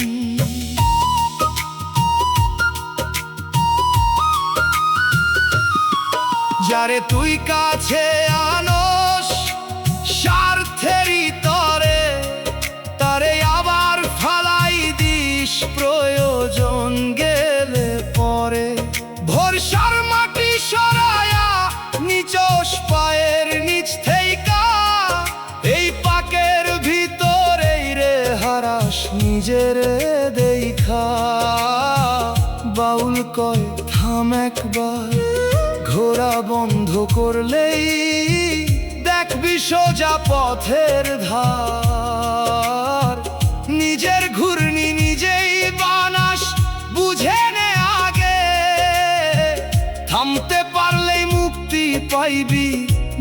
যারে তুই কাছে আনস স্বার্থেরই তরে, তারে আবার ফালাই দিস প্রয়োজন গেলে পরে। ভরসার মাটি সরায়া নিচোস পায়ের নিচ থেইকা, এই পাকের ভিতরেই রে হারাস নিজের দেখা। বাউল কয় থাম একবার, ঘোরা বন্ধ করলেই দেখবি সোজা পথের ধার। নিজের ঘূর্ণি নিজেই বানাস বুঝে নে আগে, থামতে পারলেই মুক্তি পাইবি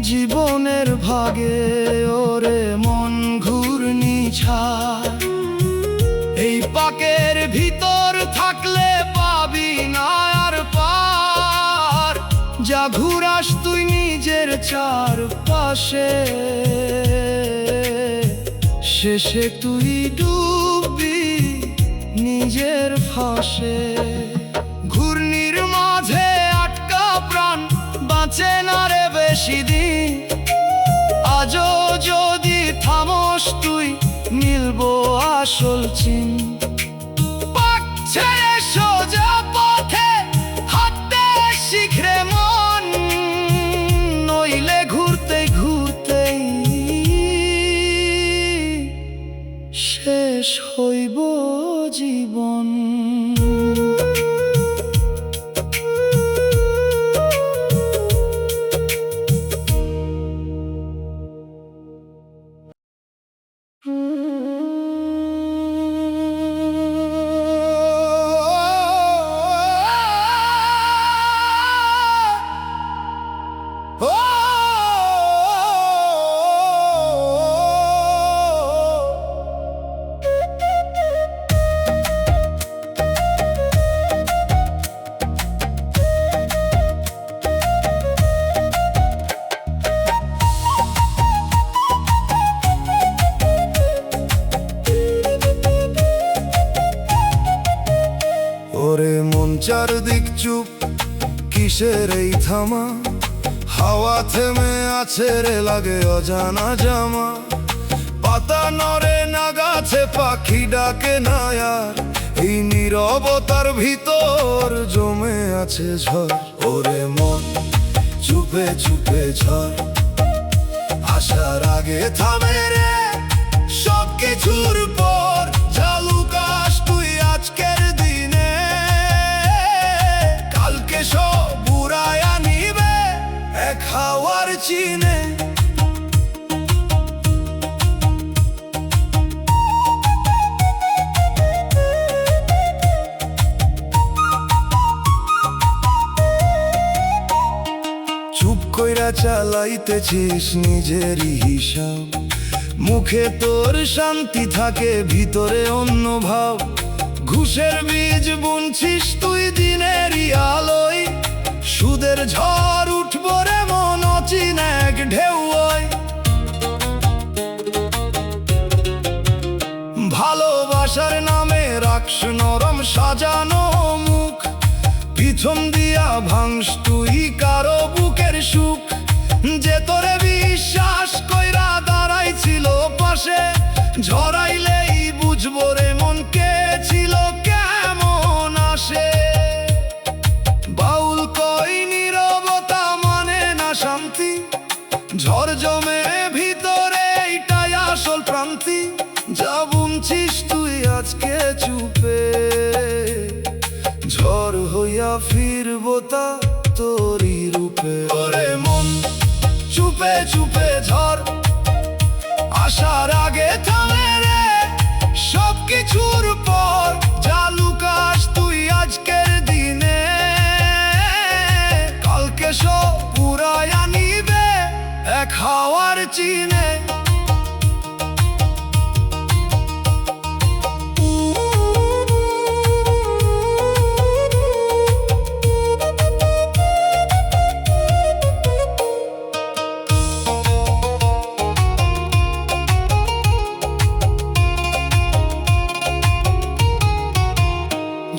জীবনের ভাগে। ওরে মন ঘূর্ণি ছায়, এই পাকের ভিতর থাকলে পাবি না আর পার। যা ঘুরাস তুই নিজের চারপাশে, শেষে তুই ডুববি নিজের ফাঁসে। ঘূর্ণির মাঝে আটকা প্রাণ বাঁচে না রে বেশি দিন, আজও যদি থামস তুই মিলবো আসল চিন। পাক ছেড়ে সোজা পথে হাঁটতে শিখরে মন, নইলে ঘুরতে ঘুরতেই শেষ হইব জীবন। ওরে মন চারদিক চুপ কিসের এই থামা, হাওয়া থেমে আছে রে লাগে অজানা জামা। পাতা নড়ে না গাছে পাখি ডাকে না আর, এই নীরবতার ভিতর জমে আছে ঝড়। ওরে মন চুপে চুপে ঝড় আসার আগে থামে রে সব কিছুর পর। ঝালুকাস তুই আজকের দিনে, কালকে সব বুড়ায়া নিবে এক হাওয়ার চিনে। চুপ কইরা চালাইতেছিস নিজেরই হিসাব, মুখে তোর শান্তি থাকে ভিতরে অন্য ভাব। ঘুষের বীজ বুনছিস তুই দিনেরই আলোয়, সুদের ঝড় উঠবো রে মন অচিন এক ঢেউ ওই। ভালোবাসার নামে রাখস নরম সাজানো মুখ, পিছন দিয়া ভাঙস তুই কারো বুকের সুখ। যে তোরে বিশ্বাস কইরা দাঁড়াইছিল পাশে, ঝরাইলেই বুঝবো রে মন কে ছিল কেমন আসে। বাউল কই নীরবতা মানে না শান্তি, ঝড় জমে ভিতরে এইটাই আসল প্রান্তি। যা বুনছিস তুই আজকে চুপে, ঝড় হইয়া ফিরবো তা তোরই রূপে। ওরে মন চুপে চুপে ঝড় আসার আগে থামে রে সব কিছুর পর। যা লুকাস তুই আজকের দিনে, কালকে সব পুরায়া নিবে এক হাওয়ার চিনে।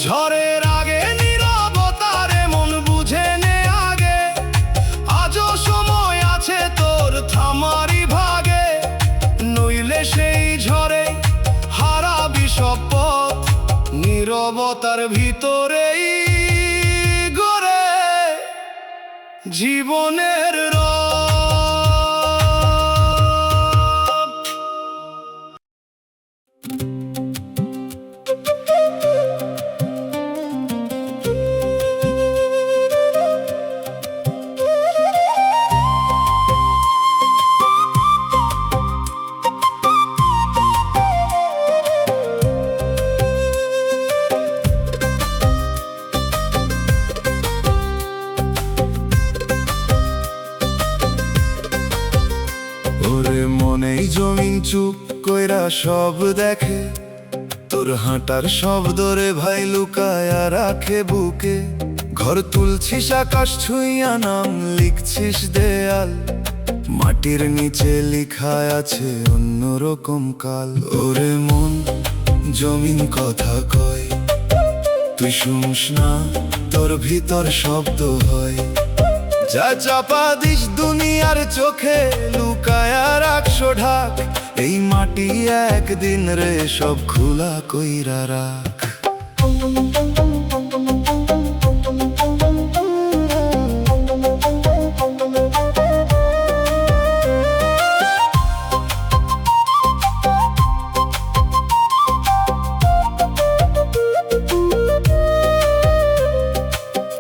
ঝড়ের আগে নীরবতারে মন বুঝে নে আগে, আজও সময় আছে তোর থামারি ভাগে। নইলে সেই ঝড়ে হারাবি সব পথ, নীরবতার ভিতরেই গড়ে জীবনের রথ। ওরে মনেই জমিন চুপ কইরা সব দেখে, তোর হাঁটার শব্দ রে ভাই লুকায়া রাখে বুকে। ঘর তুলছিস আকাশ ছুঁইয়া নাম লিখছিস দেয়াল, মাটির নিচে লিখা আছে অন্যরকম কাল। ওরে মন জমিন কথা কয়, তুই শুনস না তোর ভিতর শব্দ হয়। যা চাপা দিস দুনিয়ার চোখে লুকায়া রাখছো ঢাক, এই মাটি একদিন রে সব খোলা কইরা রাখ।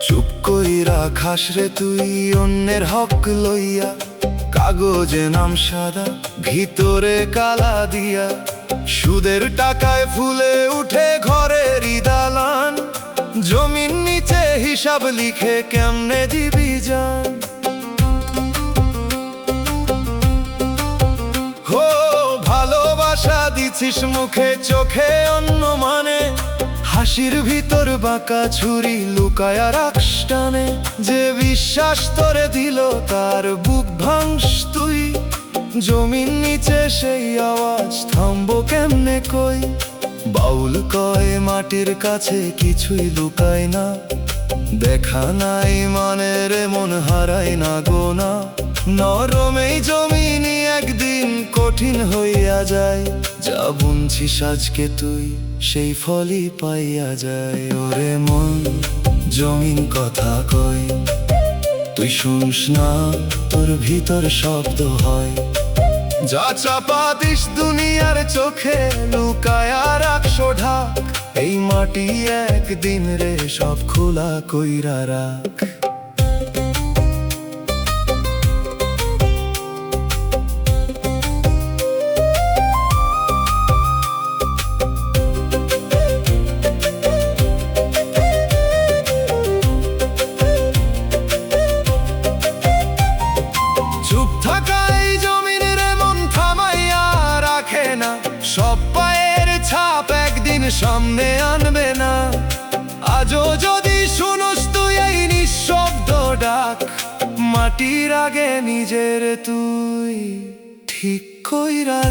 চুপ কইরা খাস রে তুই অন্যের হক লইয়া, কাগজে নাম সাদা ভিতরে কালা দিয়া। সুদের টাকায় ফুলে উঠে ঘরের দালান, জমিন নিচে হিসাব লিখে কেমনে দিবি জান। হো ভালোবাসা দিছিস মুখে চোখে অন্য মানে, হাসির ভিতর বাঁকা ছুরি লুকায়া রাখস টানে। যে বিশ্বাস তোরে দিল তার বুক ভাঙস তুই, জমিন নিচে সেই আওয়াজ থামবো কেমনে কই। বাউল কয় মাটির কাছে কিছুই লুকায় না, দেখা নাই মানে রে মন হারায় না গোনা। নরমেই জমিনই একদিন কঠিন হইয়া যায়, যা বুনছিস আজকে তুই সেই ফলই পাইয়া যায়। ওরে মন জমিন কথা কয়, তুই শুনস না তোর ভিতর শব্দ হয়। যা চাপা দিস দুনিয়ার চোখে লুকায়া রাখছো ঢাক, এই মাটি একদিন রে সব খোলা কইরা রাখ। সব পায়ের ছাপ একদিন সামনে আনবে না, আজও যদি শুনোস তুই এই নিঃশব্দ মাটির আগে নিজের তুই ঠিক কইরা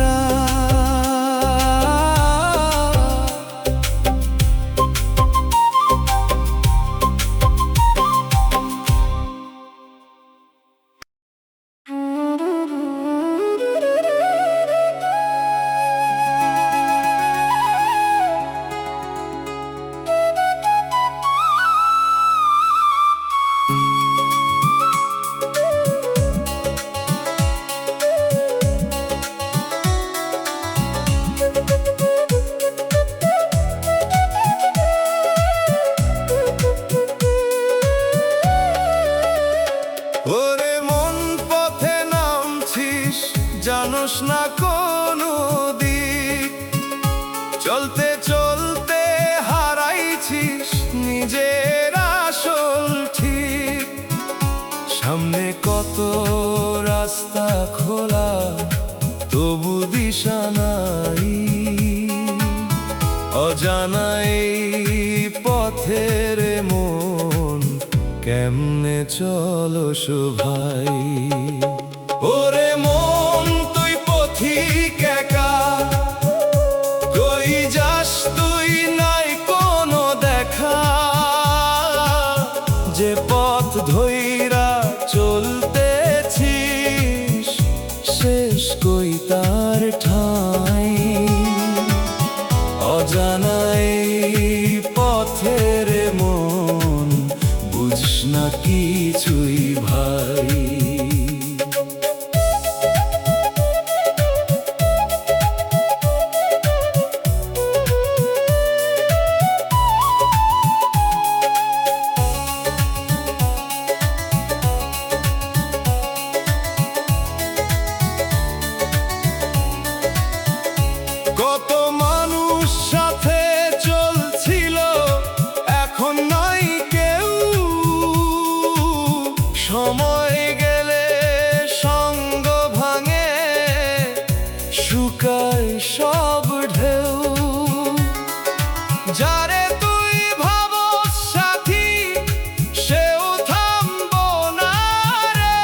ওরে মন পথে নামছিস, জানোস না কোনো দিক, চলতে চলতে হারাইছিস নিজের আসল ঠিক। সামনে কত রাস্তা খোলা, তবু দিশা নাই, অজানা এই পথের মন কেমনে চলস ভাই। ওরে মন তুই পথিক একা, কই যাস তুই নাই কোনো দেখা, যে পথ ধইরা চলতেছিস শেষ কই তার ঠাঁই। অজানা এই পথের মন বুঝস না কিছুই ভাই। কত মানুষ সাথে চলছিল, এখন নাই কেউ, সময় গেলে সঙ্গ ভাঙে, শুকায় সব ঢেউ। যারে তুই ভাবস সাথী, সেও থামবো না রে,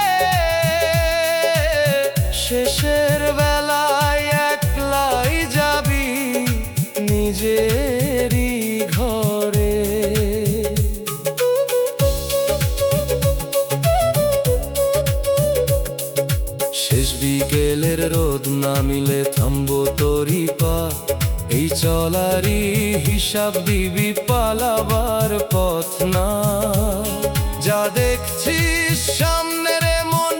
শেষের বেলায় একলাই যাবি নিজেরই ঘরে। শেষ বিকেলের রোদ নামিলে থামবো তোরই পা, এই চলারই হিসাব দিবি, পালাবার পথ না। যা দেখছিস সামনের মন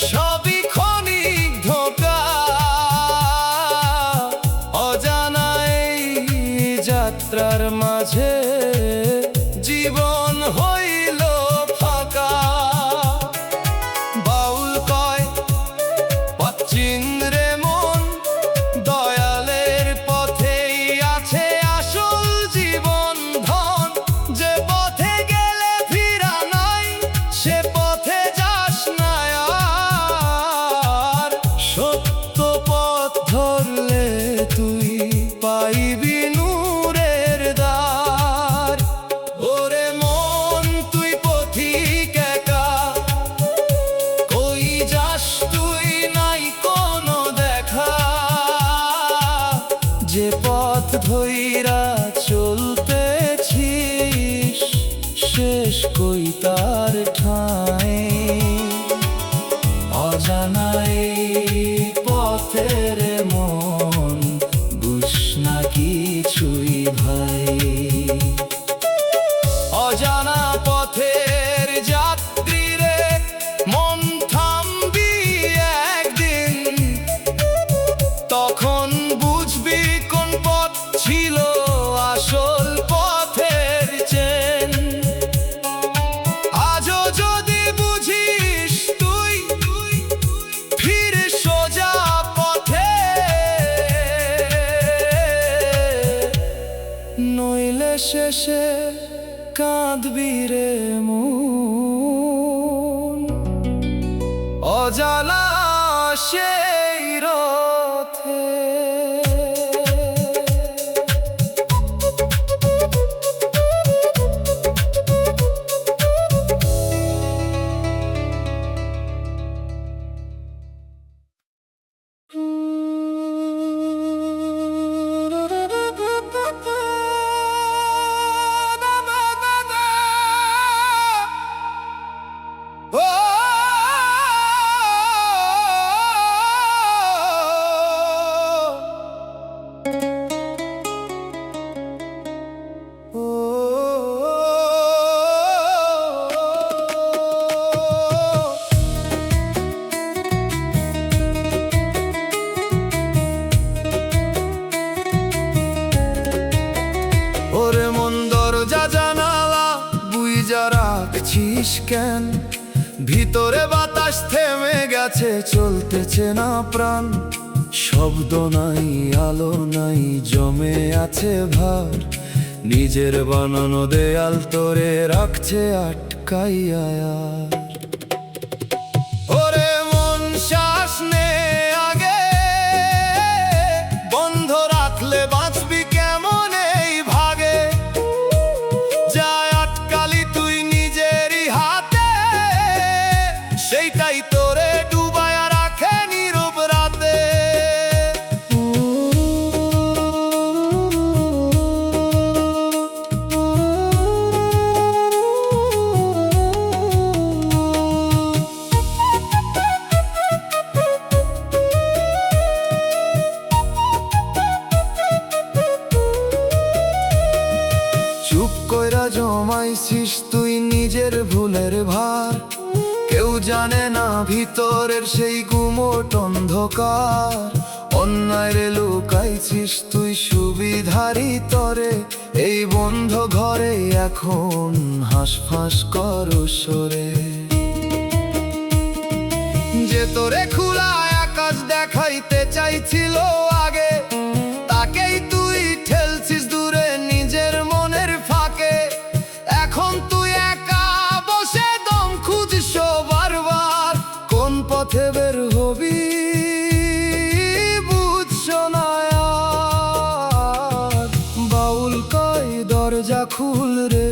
সবই ক্ষণিক ধোঁকা, অজানা এই যাত্রার মাঝে জীবন হইল ফাঁকা। বাউল কয় পশ্চিম রে মন, দয়ালের পথেই আছে আসল জীবন ধন। যে পথে গেলে ফিরা নাই, সে পথে যাস না আর, সত্য পথ ধরলে তুই পাইবি নূরের দ্বার। ওরে মন তুই পথিক একা, কই যাস তুই নাই কোনো দেখা, যে পথ ধইরা চলতেছিস শেষ কই তার ঠাঁই। অজানা এই পথের মন বুঝস না কিছুই ভাই। অজানা পথের যাত্রী রে, মন থামবি একদিন, তখন বুঝবি কোন পথ ছিল আসল পথের চেন। আজও যদি বুঝিস তুই, ফিরে সোজা পথে, নইলে শেষে কাঁদবি রে মন, অজানা সেই রথে। জানিস কেন? ভিতরে বাতাস থেমে গেছে, চলতেছে না প্রাণ। শব্দ নাই, আলো নাই, জমে আছে ভার। নিজের বানানো দেয়াল তোরে রাখছে আটকাইয়া। ওরে মন শ্বাস নে আগে, বন্ধ রাখলে বাঁচবি কেমন এই ভাগে? যায় আটকালি তুই নিজেরই হাতে, সেইটাই তোরে ডুবায়া রাখে নীরব রাতে। চুপ কইরা জমাইছিস তুই নিজের ভুলের ভার। কেউ জানে না ভিতরের সেই গুমোট অন্ধকার। অন্যায় রে লুকাইছিস তুই সুবিধারি তরে, এই বন্ধ ঘরে এখন হাঁসফাঁস কর সরে। যে তোরে খোলা আকাশ দেখাইতে চাইছিল আগে, তাকেই তুই ঠেলছিস দূরে নিজের মনের ফাঁকে। এখন তুই একা বসে দম খুঁজিস বারবার, কোন পথে বের হবি বুঝছো না আর। বাউল কয় দরজা খুল রে,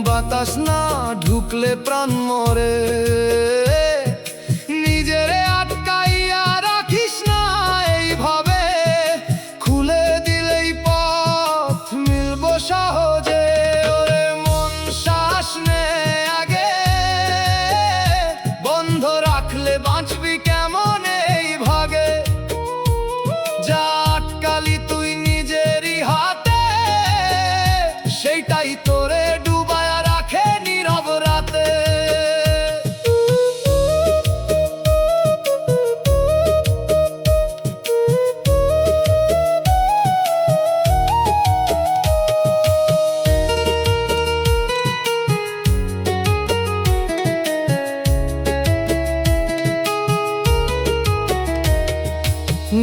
বাতাস না ঢুকলে প্রাণ মরে। নিজেরে আটকাইয়া রাখিস না এইভাবে, খুলে দিলেই পথ মিলব সহজে। ওরে মন শ্বাস নে আগে, বন্ধ রাখলে বাঁচবি কেমন এই ভাগে? যা আটকালি তুই নিজেরই হাতে, সেইটাই তোরে ডুবায়া রাখে নীরব রাতে।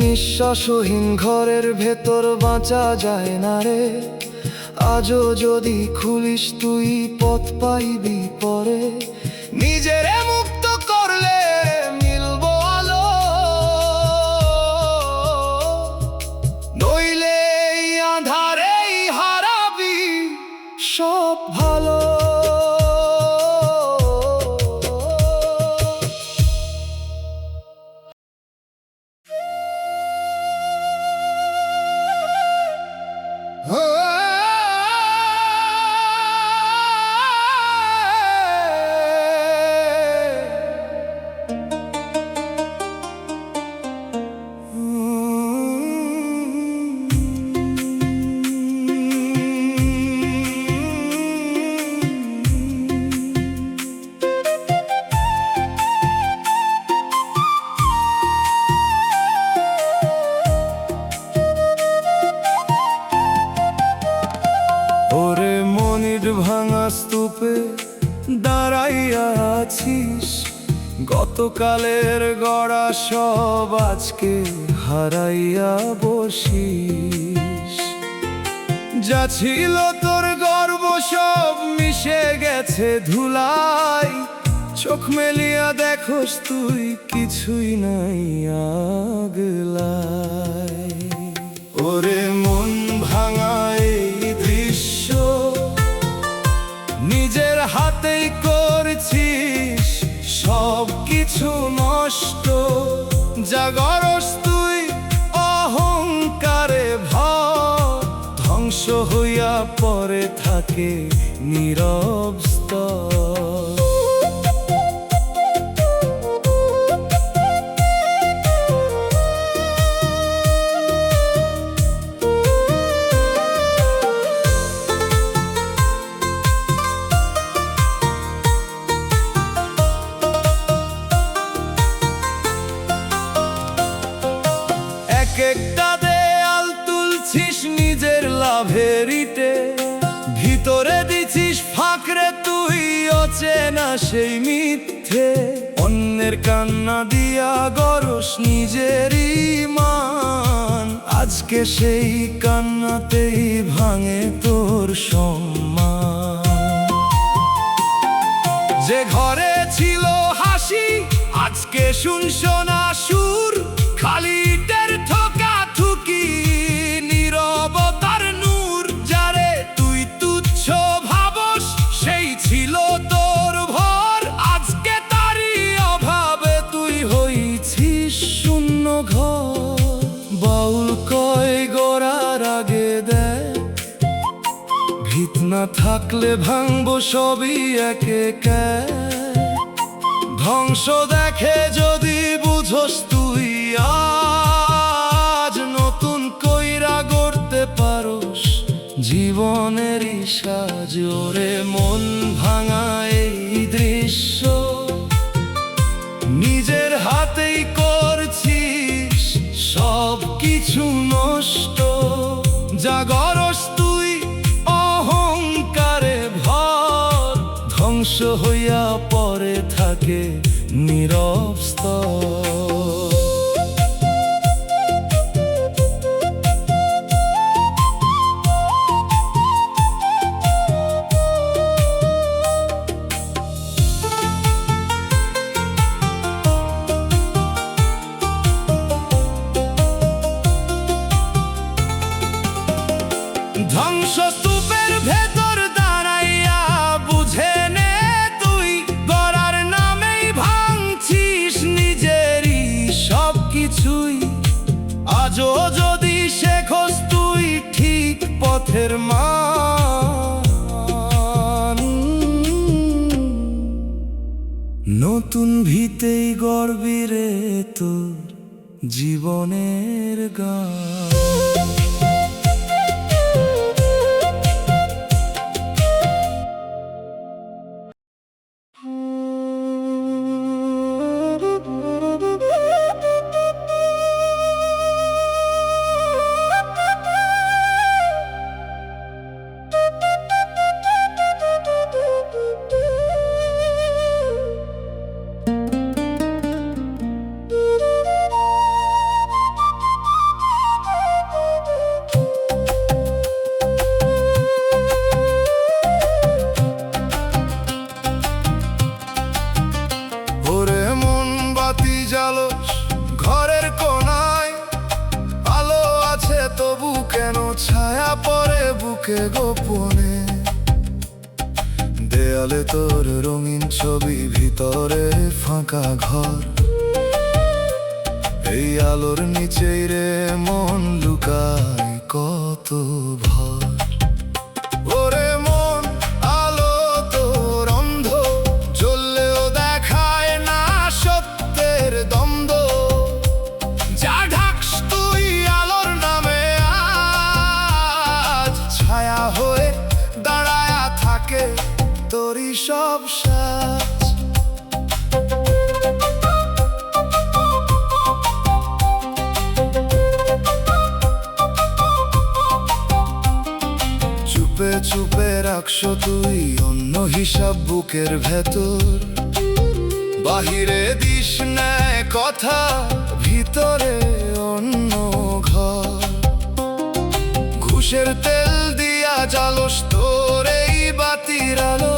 নিঃশ্বাসহীন ঘরের ভেতর বাঁচা যায় না রে। আজও যদি খুলিস তুই পথ পাইবি পরে। নিজেরে মুক্ত করলে মিলব আলো, নইলে এই আঁধারেই হারাবি সব ভালো। ওরে মনির ভাঙা স্তূপে দাঁড়াইয়া আছিস, গতকালের গড়া সব আজকে হারাইয়া বসিস। যা ছিল তোর গর্ব সব মিশে গেছে ধুলাই, চোখ মেলিয়া দেখোস তুই কিছুই নাই আগলাই। ওরে মন ভাঙা এই দৃশ্য নিজের হাতেই করছিস, সব কিছু নষ্ট। জাগরস তুই অহংকারে ভর, ধ্বংস হইয়া পরে থাকে নীরব স্তর। একটা দেয়াল তুলছিস নিজের লাভের ইটে, ভিতরে দিছিস ফাঁকরে বাঁচে না সেই মিথ্যে, অন্যের কান্না দিয়া গরস নিজেরই মান। আজকে সেই কান্নাতেই ভাঙে তোর সম্মান। যে ঘরে ছিল হাসি আজকে শুনশোনা সুর, খালি ইটের ঠোকা ঠুকি নীরবতার নূর। যারে তুই তুচ্ছ ভাবস সেই ছিল তোর ভর, আজকে তারই অভাবে তুই হইছিস শূন্য ঘর। বাউল কয় গোড়ার আগে দেখ, ভিত না থাকলে ভাঙবো সবই একে একে। ধ্বংস দেখে যদি বুঝোস তুই আজ, নতুন কইরা গড়তে পারোস জীবনেরই সাজ। ওরে মন ভাঙা এই দৃশ্য নিজের হাতেই করছিস সব কিছু নষ্ট। যা গরস তুই অহংকারে ভর, ধ্বংস হইয়া পরে থাকে নীরব স্তর। ধ্বংসস্তূপের ভেতর দাঁড়াইয়া বুঝে নে তুই, গড়ার নামেই ভাঙছিস নিজেরই সব কিছুই। আজও যদি শেখস তুই ঠিক পথের মান, নতুন ভিতেই গড়বি রে তোর জীবনের গান। ঘরের কোনায় আলো আছে তবু কেন ছায়া পড়ে বুকে গোপনে। দেয়ালে তোর রঙিন ছবি, ভিতরে ফাঁকা ঘর। এই আলোর নিচেই রে মন লুকায় কত ভর। ওরে মন আলো তোর অন্ধ, জ্বললেও দেখায় না সত্যের দ্বন্দ্ব। যা ঢাকস তুই আলোর নামে আজ, ছায়া হয়ে দাঁড়ায়া থাকে তোরই সব সাজ। চুপে চুপে রাখস তুই অন্য হিসাব বুকের ভেতর, বাহিরে দিস না কথা, ভিতরে অন্য ঘর। ঘুষের তেল দিয়া জ্বালস তোর এই বাতির আলো,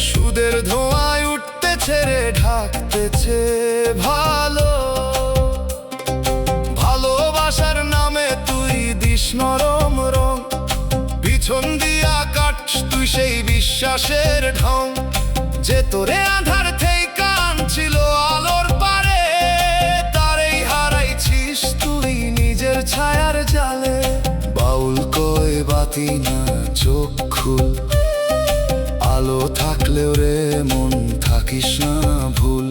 সুদের ধোঁয়ায় উঠতেছে রে ঢাকতেছে ভালো। ভালোবাসার নামে তুই দিস নরম রং, পিছন দিয়া কাটস তুই সেই বিশ্বাসের ঢং। যে তোরে আধার থেকে আনছিল আলোর পারে, তারেই হারাইছিস তুই নিজের ছায়ার জালে। বাউল কয় বাতি না চোখ খুল, আলো থাকলেও রে মন থাকিস না ভুল।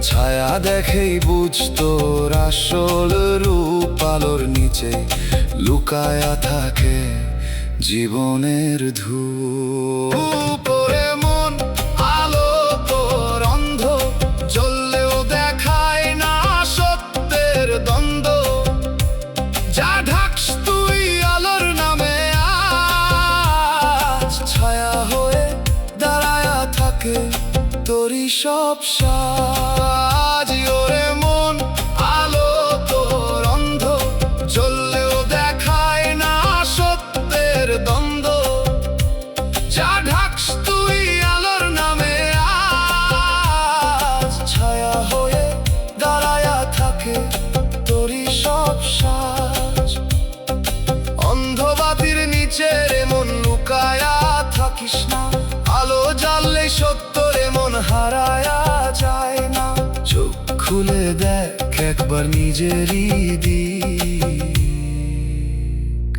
ছায়া দেখেই বুঝ তোর আসল রূপ, আলোর নিচে লুকায়া থাকে জীবনের ধূপ। ওরে মন আলো তোর অন্ধ, জ্বললেও দেখায় না সত্যের দ্বন্দ্ব। যা ঢাকস তুই আলোর নামে আজ, ছায়া হয়ে থাকে তোরই সব সাজ। ওরে মন আলো তোর অন্ধ, চললেও দেখায় না সত্যের দ্বন্দ্ব। যা ঢাকস তুই আলোর নামে আজ, ছায়া হয়ে দাঁড়ায়া থাকে তোরই সব সাজ। অন্ধবাতির নিচে রে মন লুকায়া থাকিস না, আলো জ্বাললে সত্যরে মন হারায়া যায় না। চোখ খুলে দেখ একবার নিজেরই দিক,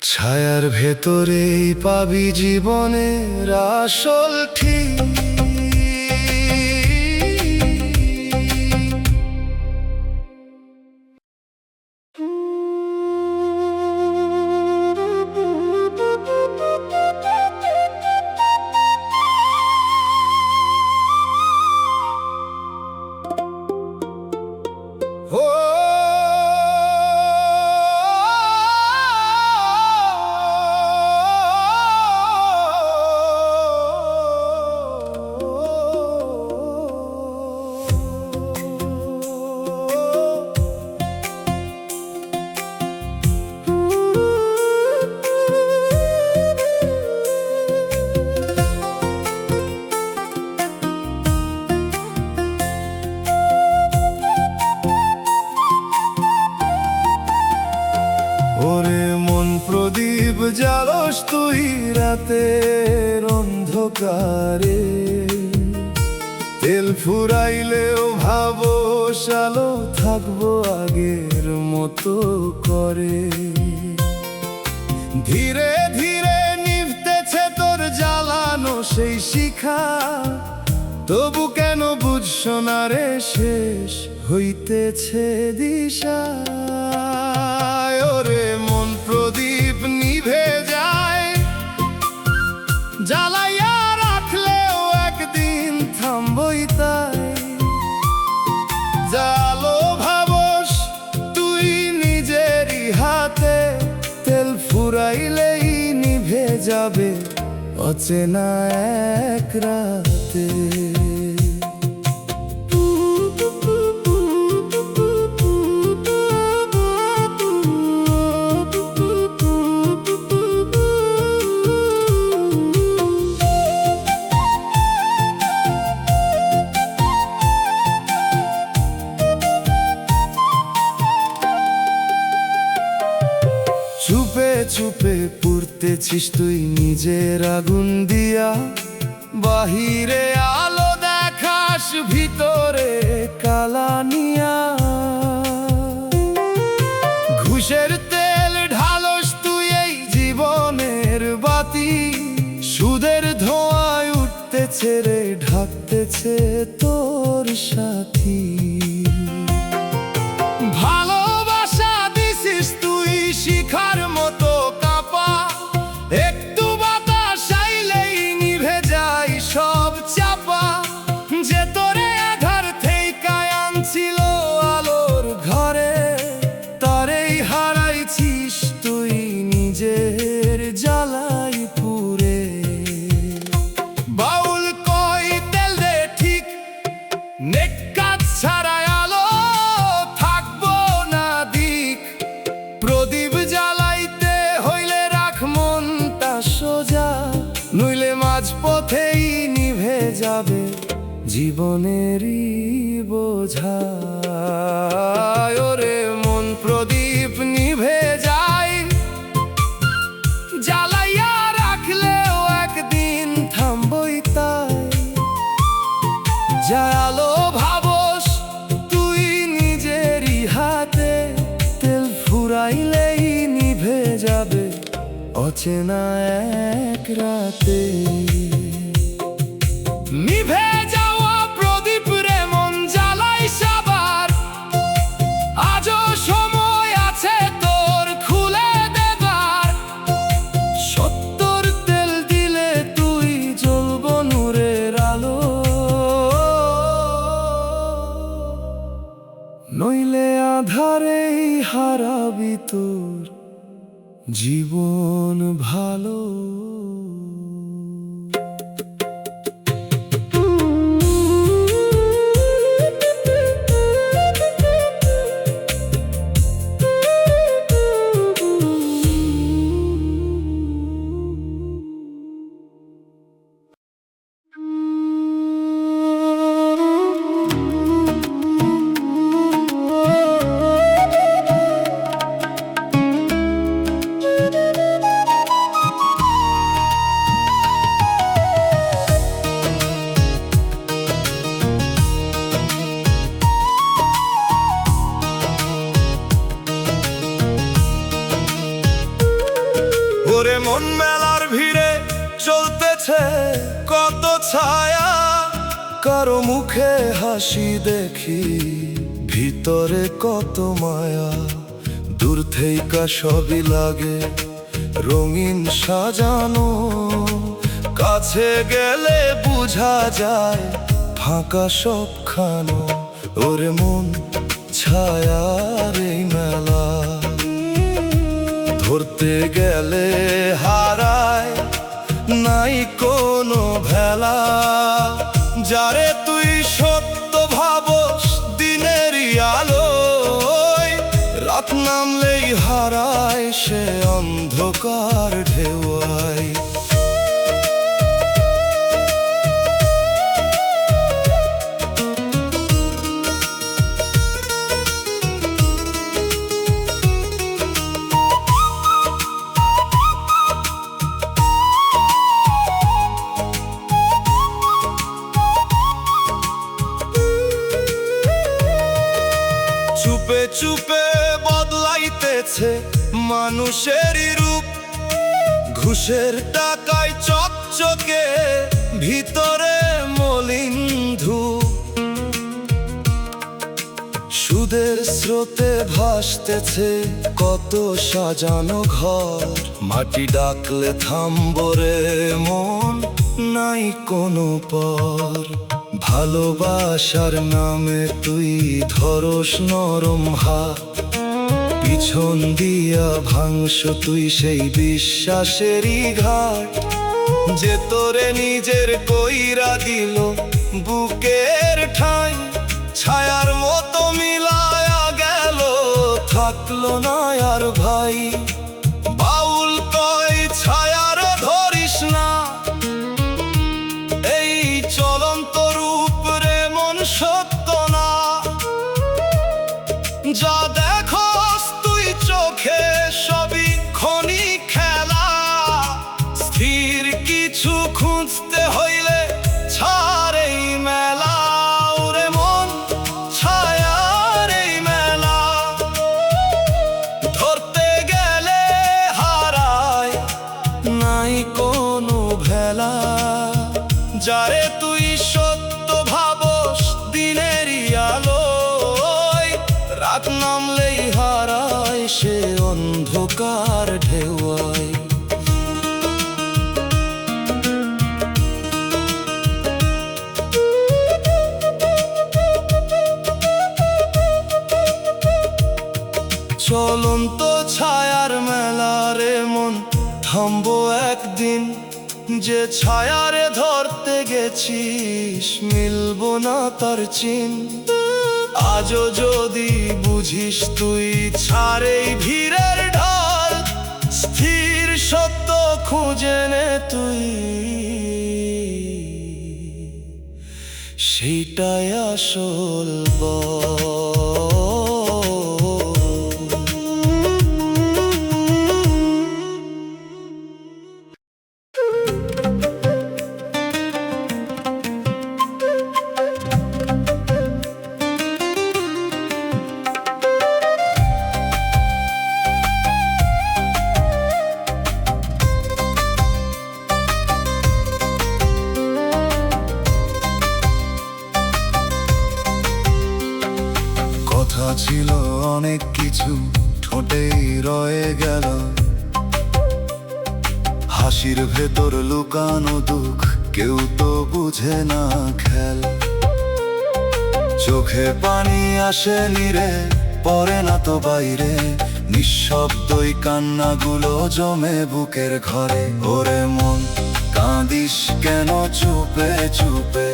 ছায়ার ভেতরেই পাবি জীবনের আসল ঠিক। ওরে মন প্রদীপ জ্বালস তুই রাতের অন্ধকারে, তেল ফুরাইলেও ভাবস আলো থাকবো আগের মতো করে। ধীরে ধীরে নিভতেছে তোর জ্বালানো সেই শিখা, তবু কেন বুঝছো না রে শেষ হইতেছে দিশা। ওরে মন প্রদীপ নিভে যায়, জ্বালাইয়া রাখলেও একদিন থামবই তাই। জালো ভাবস তুই নিজেরই হাতে, তেল ফুরাইলেই নিভে যাবে অচেনা এক রাতে। চুপে চুপে পুড়তেছিস তুই নিজের আগুন দিয়া, বাহিরে আলো দেখাস ভিতরে কালা নিয়া। ঘুষের তেল ঢালস তুই এই জীবনের বাতি, সুদের ধোঁয়ায় উঠতেছে রে ঢাকতেছে তোর সাথী। ভালোবাসা দিছিস তুই শিখার মতো কাঁপা, একটু বাতাস আইলেই নিভে যায় সব চাপা। যে তোরে আধার থেইকা আনছিল আলোর ঘরে, তারেই হারাইছিস তুই নিজের জ্বালাই পুরে। বাউল কই তেল দে ঠিক, নেক কাজ ছাড়াই আলো থাকবো না দিক। প্রদীপ জ্বালাইতে হইলে রাখ মনটা সোজা, নইলে মাঝ পথেই নিভে যাবে জীবনেরই বোঝা। ওরে মন প্রদীপ নিভে যায়, জ্বালাইয়া রাখলেও একদিন থামবই তাই। যা আলো ভাবস তুই নিজেরই হাতে, তেল ফুরাইলেই নিভে যাবে অচেনা এক রাতে। নিভে যাওয়া প্রদীপ রে মন জ্বালাই সাবার, আজও সময় আছে তোর খুলে দেবার। সত্তর তেল দিলে তুই জ্বলব নূরের আলো, নইলে আধারেই হারাবি তোর জীবন ভালো। আছে কত ছায়া, কারো মুখে হাসি দেখি, ভিতরে কত মায়া। দূর থেকে সবই লাগে রঙিন সাজানো, কাছে গেলে বুঝা যায় ফাঁকা সবখানো। ওরে মন ছায়ার এই মেলা, ধরতে গেলে হারায় নাই কোনো ভেলা। যারে তুই সত্য ভাবস দিনেরই আলোয়, রাত নামলেই হারায় সে অন্ধকার ঢেউয়ায়। চুপে চুপে বদলাইতেছে মানুষেরই রূপ, ঘুষের টাকায় চকচকে, ভিতরে মলিন ধূপ। সুদের স্রোতে ভাসতেছে কত সাজানো ঘর, মাটি ডাকলে থামবরে মন নাই কোনো পর। ভালোবাসার নামে তুই ধরস নরম হাত, পিছন দিয়া ভাঙস তুই সেই বিশ্বাসেরই ঘাট। যে তোরে নিজের কইরা দিল বুকের ঠাঁই, ছায়ার মতো মিলায়া গেল থাকলো না আর ভাই। বাউল কয় ছায়ারও ধরিস না, এই চলন্ত রূপ রে মন সত্য না। যা দেখোস তুই চোখে সবই ক্ষণিক খেলা, স্থির কিছু খুঁজতে হইলে ছাড় এই মেলা। ওরে মন ছায়ার এই মেলা, ধরতে গেলে হারায় নাই কোনো ভেলা। যারে তুই সত্য ভাবস দিনেরই আলোয়, রাত নামলেই হারায় সে অন্ধকার ঢেউয়ায়। চলন্ত ছায়ার মেলা রে মন, থামবো একদিন। যে ছায়ারে ধরতে গেছিস মিলবো না তার চিন। আজও যদি বুঝিস তুই ছাড়েই ভিড়ের ঢাল, স্থির সত্য খুঁজে নে তুই, সেইটাই আসল বল। কথা ছিল অনেক কিছু ঠোঁটেই রয়ে গেল, হাসির ভেতর লুকানো দুঃখ কেউ তো বুঝে না খেল। চোখে পানি আসে নিরে পড়ে না তো বাইরে, নিঃশব্দই কান্নাগুলো জমে বুকের ঘরে। ওরে মন কাঁদিস কেন চুপে চুপে,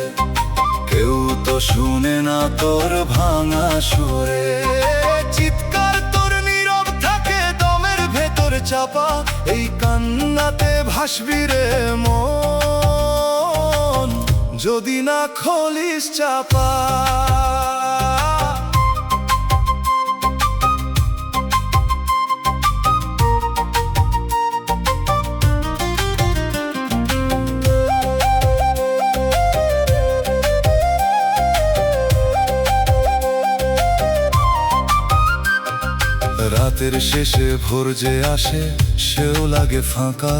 কেউ তো শুনে না তোর ভাঙা সুরে। চিৎকার তোর নীরব থাকে দমের ভেতর চাপা, এই কান্নাতে ভাসবি রে মন, যদি না খোলিস চাপা। রাতের শেষে ভোর যে আসে সেও লাগে ফাঁকা,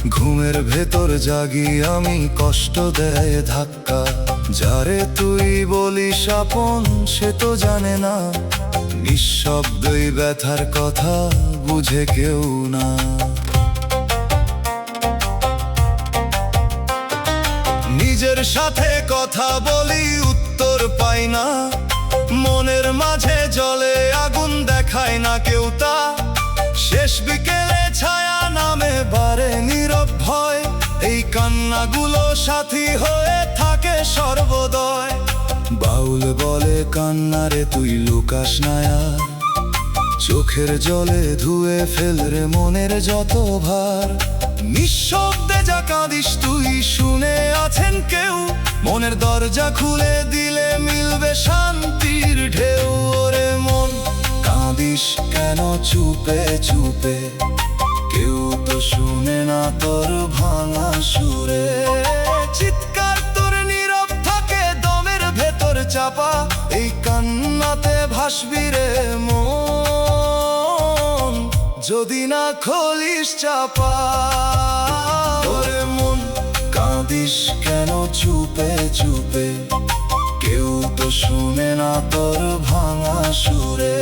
ঘুমের ভেতর জাগি আমি, কষ্ট দেয় ধাক্কা। যারে তুই বলিস আপন সে তো জানে না, নিঃশব্দই ব্যথার কথা বুঝে কেউ না। নিজের সাথে কথা বলি উত্তর পাই না, মনের মাঝে জ্বলে আগুন দেখায় না কেউ তা। শেষ বিকেলে ছায়া নামে বারে নীরব ভয়, এই কান্নাগুলো সাথী হয়ে থাকে সর্বদয়। বাউল বলে কান্নারে তুই লুকাস না আর, চোখের জলে ধুয়ে ফেলরে মনের যত ভার। নিঃশব্দে যা কাঁদিস তুই শুনে আছেন কেউ, মনের দরজা খুলে দিলে মিলবে শান্তির ঢেউ। ওরে মন কাঁদিস কেন চুপে চুপে, কেউ তো শুনে না তোর ভাঙা সুরে। চিৎকার তোর নীরব থাকে দমের ভেতর চাপা, এই কান্নাতে ভাসবি রে মন, যদি না খোলিস চাপা। ওরে মন কাঁদিস কেন চুপে চুপে, কেউ তো শুনে না তোর ভাঙা সুরে।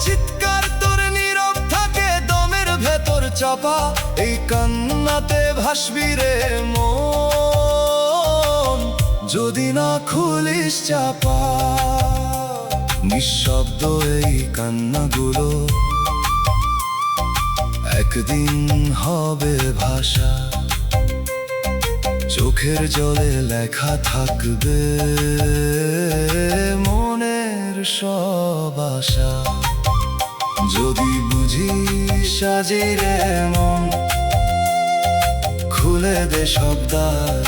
চিৎকার তোর নীরব থাকে দমের ভেতর চাপা, এই কান্নাতে ভাসবি রে মন, যদি না খুলিস চাপা। নিঃশব্দ এই কান্নাগুলো একদিন হবে ভাষা, চোখের জলে লেখা থাকবে মনের সব আশা। যদি বুঝিস আজি রে মন, খুলে দে সব দ্বার,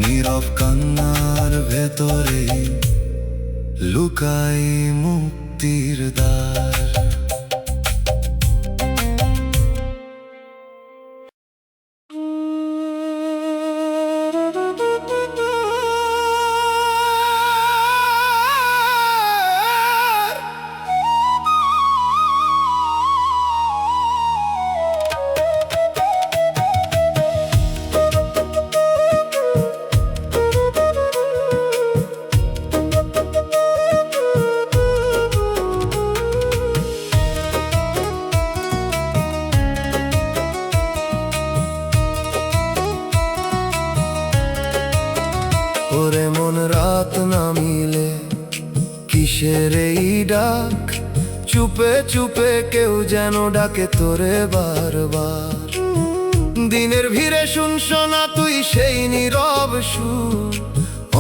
নীরব কান্নার ভেতরে লুকাই মুক্তির দ্বার। ওরে মন রাত নামিলে কিসের এই ডাক, চুপে চুপে কেউ যেন ডাকে তোরে বারবার। দিনের ভিড়ে শুনছ না তুই সেই নীরব সুর,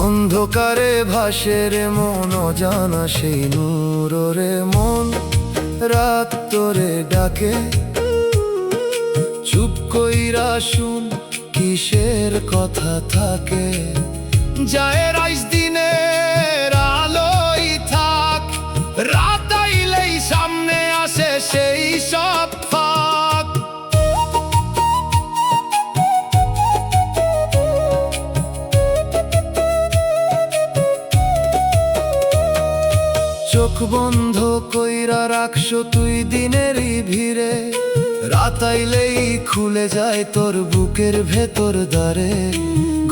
অন্ধকারে ভাসে রে মন অজানা সেই নূর। ওরে মন রাত তোরে ডাকে, চুপ কইরা শুন কিসের কথা থাকে। যায় রাইস দিনের আলোই থাক, রাত আইলেই সামনে আসে সেই সব ফাঁক। চোখ বন্ধ কইরা রাখছো তুই দিনেরই ভিড়ে, রাত আইলেই খুলে যায় তোর বুকের ভেতর দ্বারে।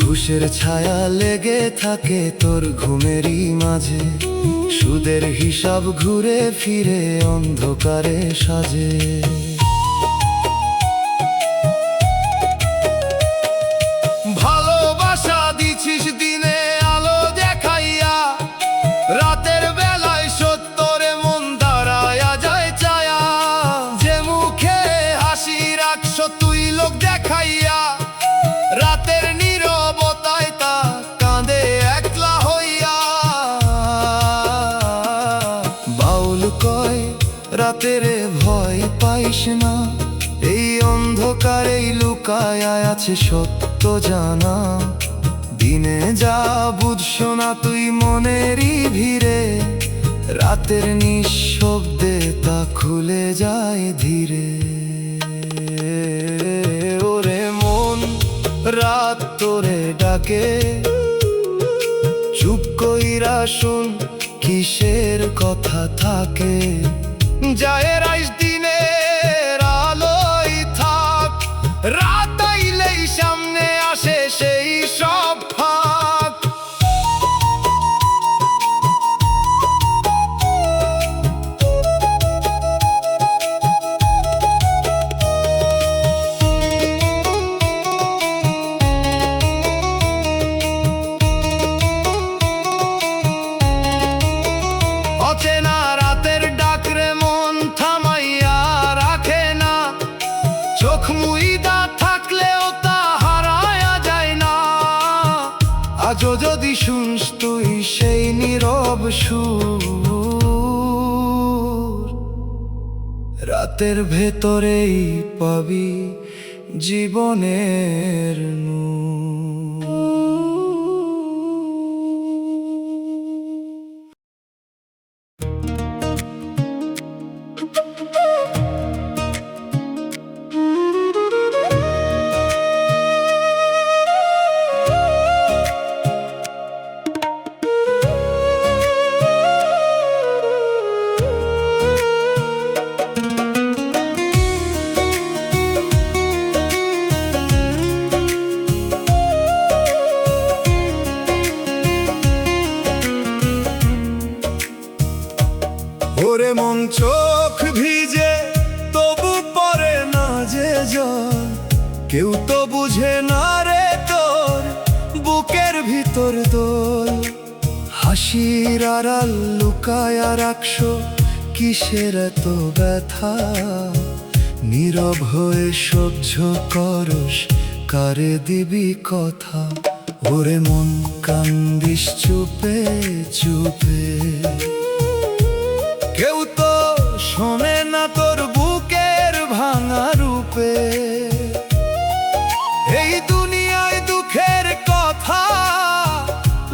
ঘুষের ছায়া লেগে থাকে তোর ঘুমেরই মাঝে, সুদের হিসাব ঘুরে ফিরে অন্ধকারে সাজে। ভালোবাসা দিছিস দিনে আলো দেখাইয়া, রাতের বেলায় সত্যরে মন দাঁড়ায়া যায় চায়া। যে মুখে হাসি রাখছো তুই লোক দেখাইয়া, রাতের নীরবতায় তা কাঁদে একলা হইয়া। বাউল কয় রাতের ভয় পাইস না, এই অন্ধকারেই লুকায় আছে সত্য জানা। দিনে যা বুঝছো না তুই মনেরই ভিড়ে, রাতের নিঃশব্দে তা খুলে যায় ধীরে। ওরে মন রাত তোরে ডাকে, চুপ কইরা শুন কিসের কথা থাকে। যায় রাইস দিনের আলোই থাক, রাত আইলেই সামনে আসে সেই সব ফাঁক। অচেনা রাতের ডাকরে মন থামাইয়া রাখে না, চোখ মুইদা থাকলেও তা হারায়া যায় না। আজও যদি শুনস তুই সেই নীরব সুর, রাতের ভেতরেই পাবি জীবনের নূর। ওরে মন চোখ ভিজে তবু পরে না যে জল, কেউ তো বুঝে না রে তোর বুকের ভিতর দোল। হাসির আড়াল লুকায়া রাখছো কিসের এত ব্যথা, নীরব হয়ে সহ্য করস কারে দিবি কথা। ওরে মন কান্দিস চুপে চুপে, কেউ তো শোনে না তোর বুকের ভাঙা রূপে। এই দুনিয়ায় দুঃখের কথা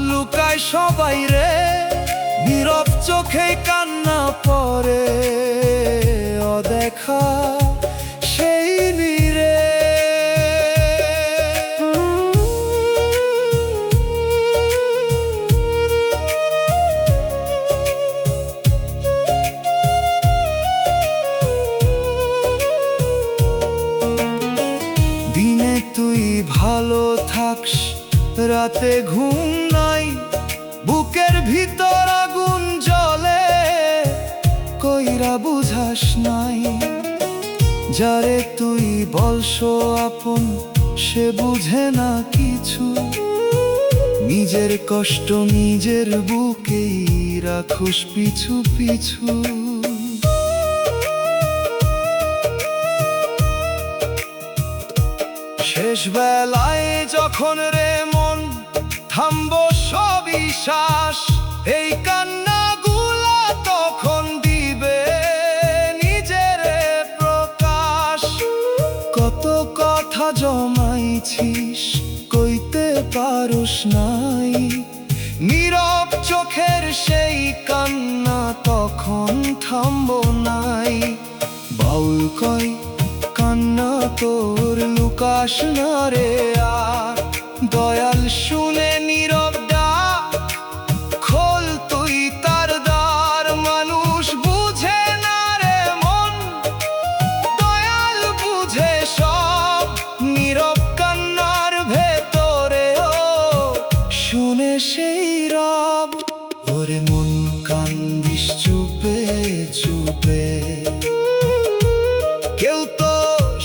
লুকায় সবাই রে, নীরব চোখে কান্না পড়ে অদেখা সেই নীরে। দিনে তুই ভালো থাকস, রাতে ঘুম নাই, বুকের ভিতর আগুন জ্বলে কইরা বুঝাস নাই। যারে তুই বলছো আপন সে বুঝে না কিছু, নিজের কষ্ট নিজের বুকেই রাখুস পিছু পিছু। শেষ বেলায় যখন রে মন থামবো সবই শ্বাস, এই কান্নাগুলা তখন দিবে নিজের প্রকাশ। কত কথা জমাইছিস কইতে পারুস নাই, নীরব চোখের সেই কান্না তখন থামবো নাই। বাউল কয় কান্না তোর লুকাস না রে আর, দয়াল শুনে নীরব ডাক খোল তুই তার দ্বার। মানুষ বুঝে না রে মন, দয়াল বুঝে সব, নীরব কান্নার ভেতরেও শুনে সেই রব। ওরে মন কান্দিস চুপে চুপে, কেউ তো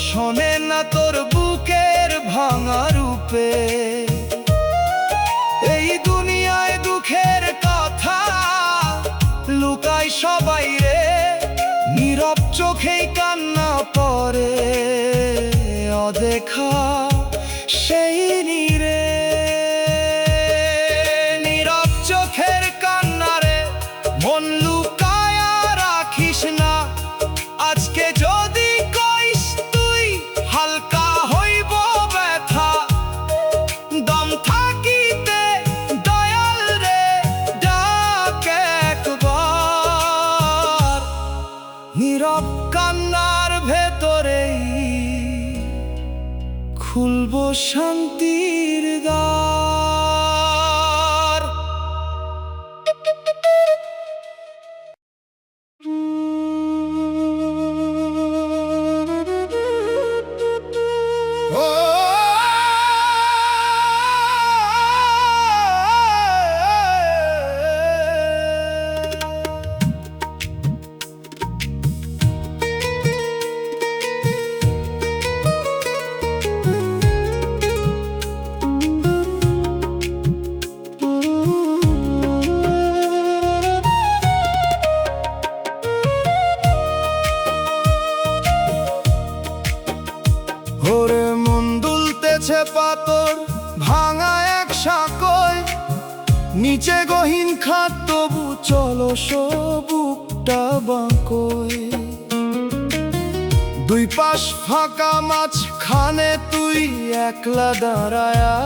শোনে না তোর বুকের ভাঙা রূপে। এই দুনিয়ায় দুঃখের কথা লুকায় সবাই রে, নীরব চোখেই কান্না পড়ে অদেখা সেই নীরে। নীরব চোখের কান্না রে মন লুকায়া রাখিস না, আজকে যদি কইস তুই হালকা হইব ব্যথা। দম থাকিতে দয়াল রে ডাক একবার, নীরব কান্নার ভেতরেই খুলে নিচে গহীন খাত তবু চলো বুকটা বাঁকোয়। দুই পাশ ফাঁকা মাঝখানে তুই একলা দাঁড়ায়া,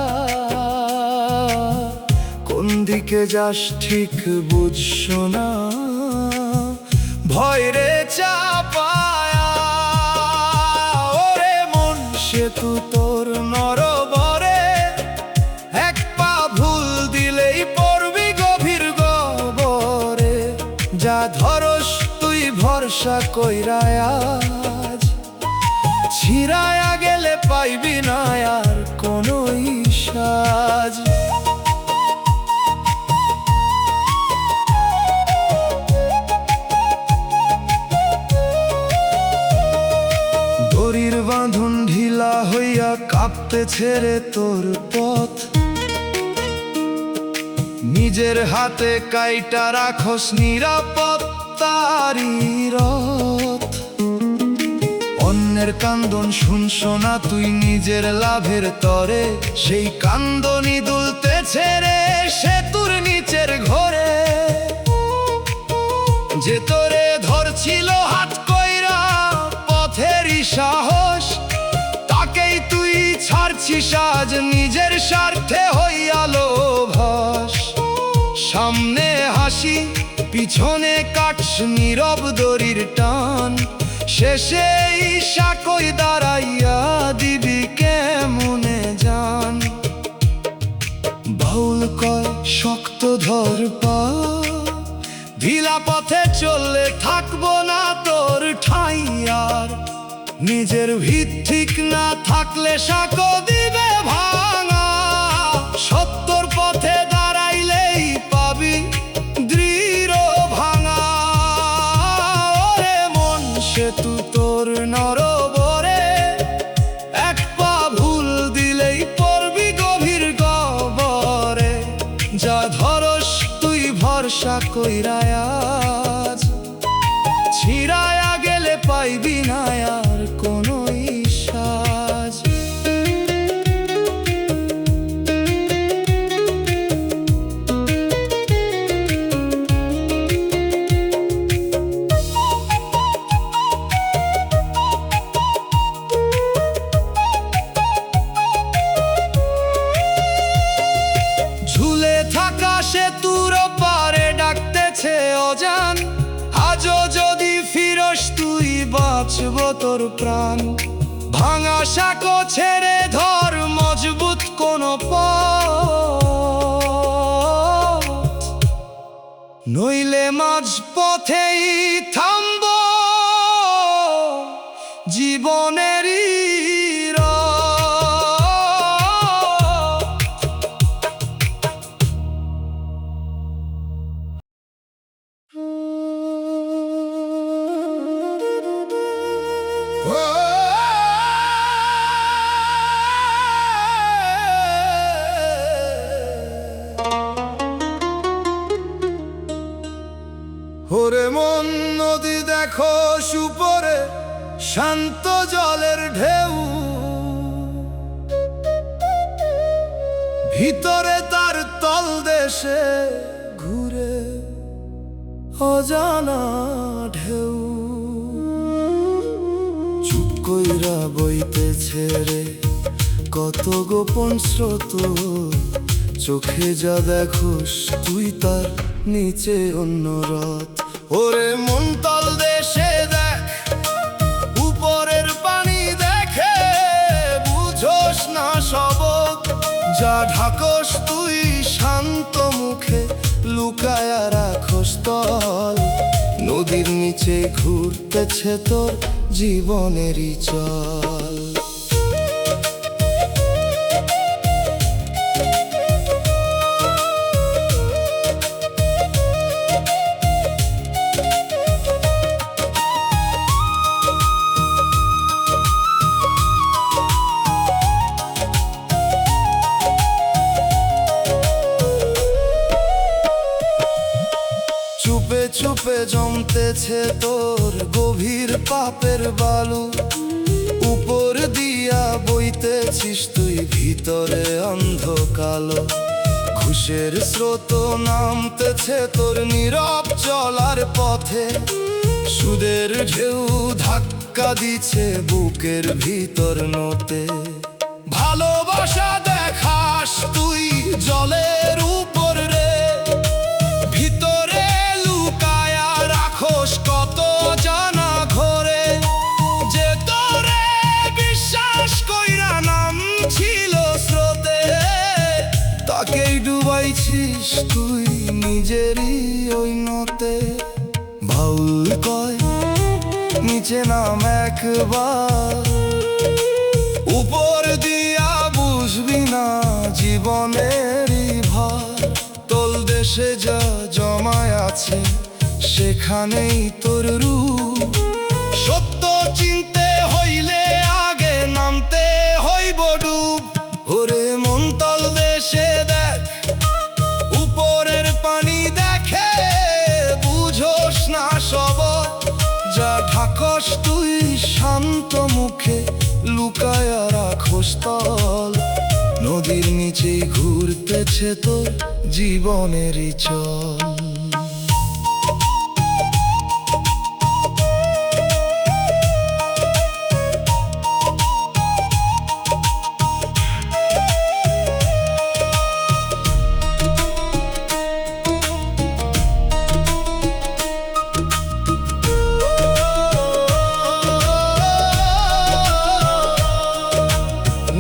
কোন দিকে যাস ঠিক বুঝছো না, ভয় রে চাপায়া। ওরে মন সেতু তোর নরবরে, এক পা ভুল দিলেই পড়বি গভীর গহ্বরে। যা ধরস তুই ভরসা কইরায়া, ছিড়ায়া গেলে পাইবি না আর কোনো সাজ। দড়ির বাঁধন ঢিলা হইয়া কাঁপতেছে রে তোর পথ, নিজের হাতে কাইটা রাখস নিরাপত্তারি রথ। অন্যের কান্দন শুনছো না তুই নিজের লাভের তরে, সেই কান্দনই দুলতেছে রে সেতুর নিচের ঘরে। যে তোরে ধরছিল হাত কইরা পথেরই সাহস, তাকেই তুই ছাড়ছিস আজ নিজের স্বার্থে হইয়ালো ভস। সামনে হাসি পিছনে কাটস নীরব দড়ির টান, শেষে সাকই দাঁড়াইয়া দিবি কেমনে জান। বাউল কয় শক্ত ধর পা, ঢিলা পথে চললে থাকবো না তোর ঠাঁই আর। নিজের ভিত ঠিক না থাকলে সাঁকো দিবে ভাঙা, সত্যর পথে দাঁড়াইলেই পাবি দৃঢ় ভাঙা। ওরে মন সেতু তোর নরবরে, এক পা ভুল দিলেই পড়বি গভীর গহ্বরে। যা ধরস তুই ভরসা কইরায়া, ছিড়ায়া গেলে পাইবি না আর কোনো সাজ। ঝুলে থাকা সেতুর পারে ডাকতেছে অজান, আজও যদি ফিরস তুই বাঁচব তোর প্রাণ। ভাঙা সাঁকো ছেড়ে ধর মজবুত কোনো পথ, নইলে মাঝ পথেই থামব জীবনেরই ওরে মন নদী দেখো সুপরে শান্ত জলের ঢেউ, ভিতরে তার তল দেশে ঘুরে অজানা ঢেউ। চুপ কইরা বইতেছে রে কত গোপন স্রোত, চোখে যা দেখোস তুই তার নিচে অন্য রথ। ওরে মন তল দেশে দেখ উপরের পানি দেখে, বুঝোস না সবক যা ঢাকস তুই শান্ত মুখে লুকায়া রাখস তল। নদীর নিচে ঘুরতেছে তোর জীবনেরই চল। চুপে চুপে জমতেছে তোর গভীর পাপের বালু, উপর দিয়া বইতেছিস তুই ভিতরে অন্ধ কালো। খুশের স্রোত নামতেছে তোর নীরব চলার পথে, সুদের ঢেউ ধাক্কা দিচ্ছে বুকের ভিতর নতে। ভালোবাসা দেখাস তুই জলের উপর রে, ভিতরে লুকায়া রাখোস কত জানা ঘরে। যে তোরে বিশ্বাস কইরা নাম ছিল স্রোতে, তাকেই ডুবাইছিস তুই নিজেরই ওই নতে। বাউল কয় নিচে নাম একবার, উপর দিয়া বুঝবি না জীবনেরই ভার। তোল দেশে যা জমায় আছে সেখানেই তোর রূপ, সত্য চিনতে হইলে আগে নামতে হইব ডুব। ওরে মন তল দেশে দেখ, উপরের পানি দেখে বুঝোস না সব। যা ঢাকস তুই শান্ত মুখে লুকায়া রাখোস তল, নদীর নিচেই ঘুরতেছে তোর জীবনেরই চল।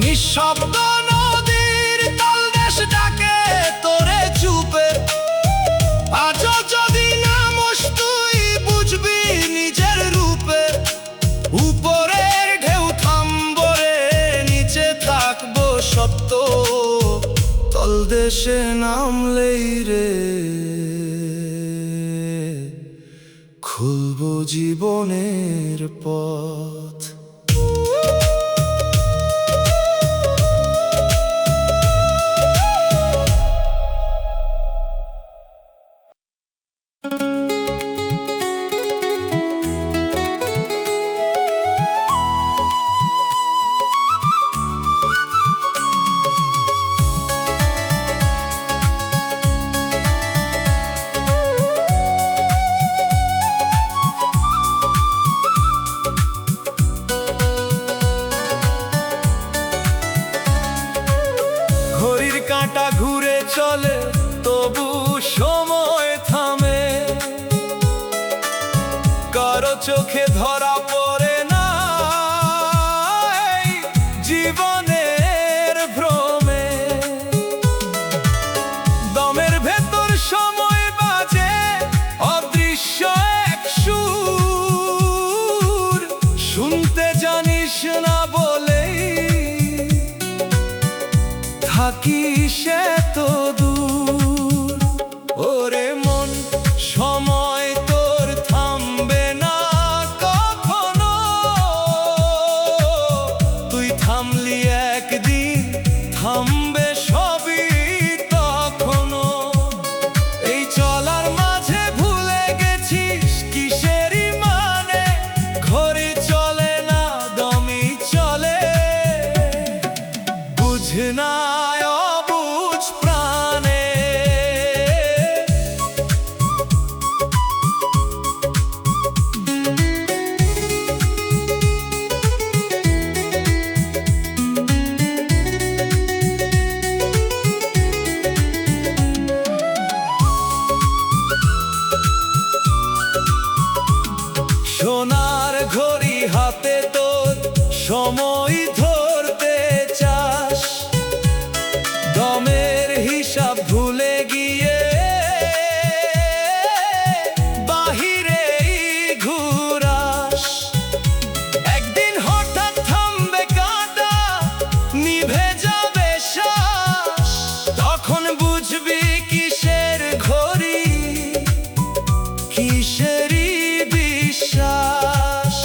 নিঃশব্দ নদীর তলদেশ ডাকে তোরে চুপে, আজও যদি নামস তুই বুঝবি নিজের রূপে। উপরের ঢেউ থামবো রে, নিচে থাকবো সত্য, তলদেশে নামলেই রে খুলবো জীবনের পথ। ঘড়ির কাঁটা ঘুরে চলে তবু সময় থামে, কারো চোখে ধরা পড়ে না এই জীবনের ভ্রমে। দমের ভেতর সময় বাজে অদৃশ্য এক সুর, শুনতে জানিস না বলেই থাকিস এত দূর। ওরে মন সময় তোর থামবে না কখনো, তুই থামলি একদিন থামবে সবই তখনো। এই চলার মাঝে ভুলে গেছিস কিসেরই মানে, ঘড়ি চলে না দমই চলে, বুঝ না অবুঝ প্রাণে। সোনার ঘড়ি হাতে তোর সময় ধরতে চাস, দমের হিসাব ভুলে গিয়ে বাহিরেই ঘুরাস। একদিন হঠাৎ থামবে কাঁটা, নিভে যাবে শ্বাস, তখন বুঝবি কিসের ঘড়ি কিসেরই বিশ্বাস।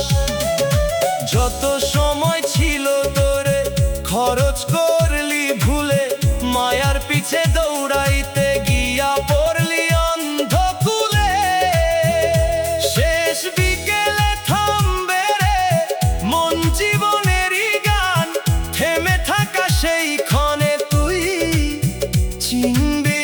যত সময় ছিল তোরে খরচ করলি ভুলে, মায়ার পিছে দৌড়াইতে গিয়া পড়লি অন্ধ কুলে। শেষ বিকেলে থামবে রে মন জীবনেরই গান, থেমে থাকা সেই ক্ষণে তুই চিনবি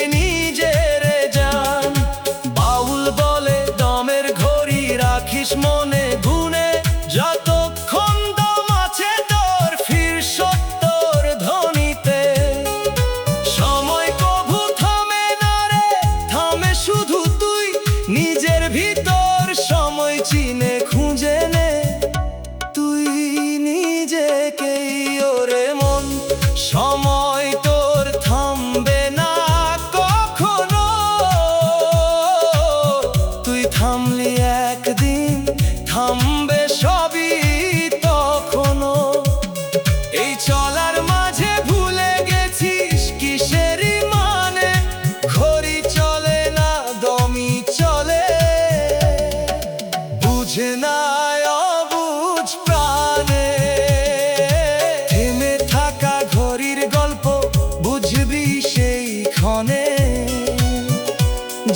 বুঝবি সেই ক্ষণে,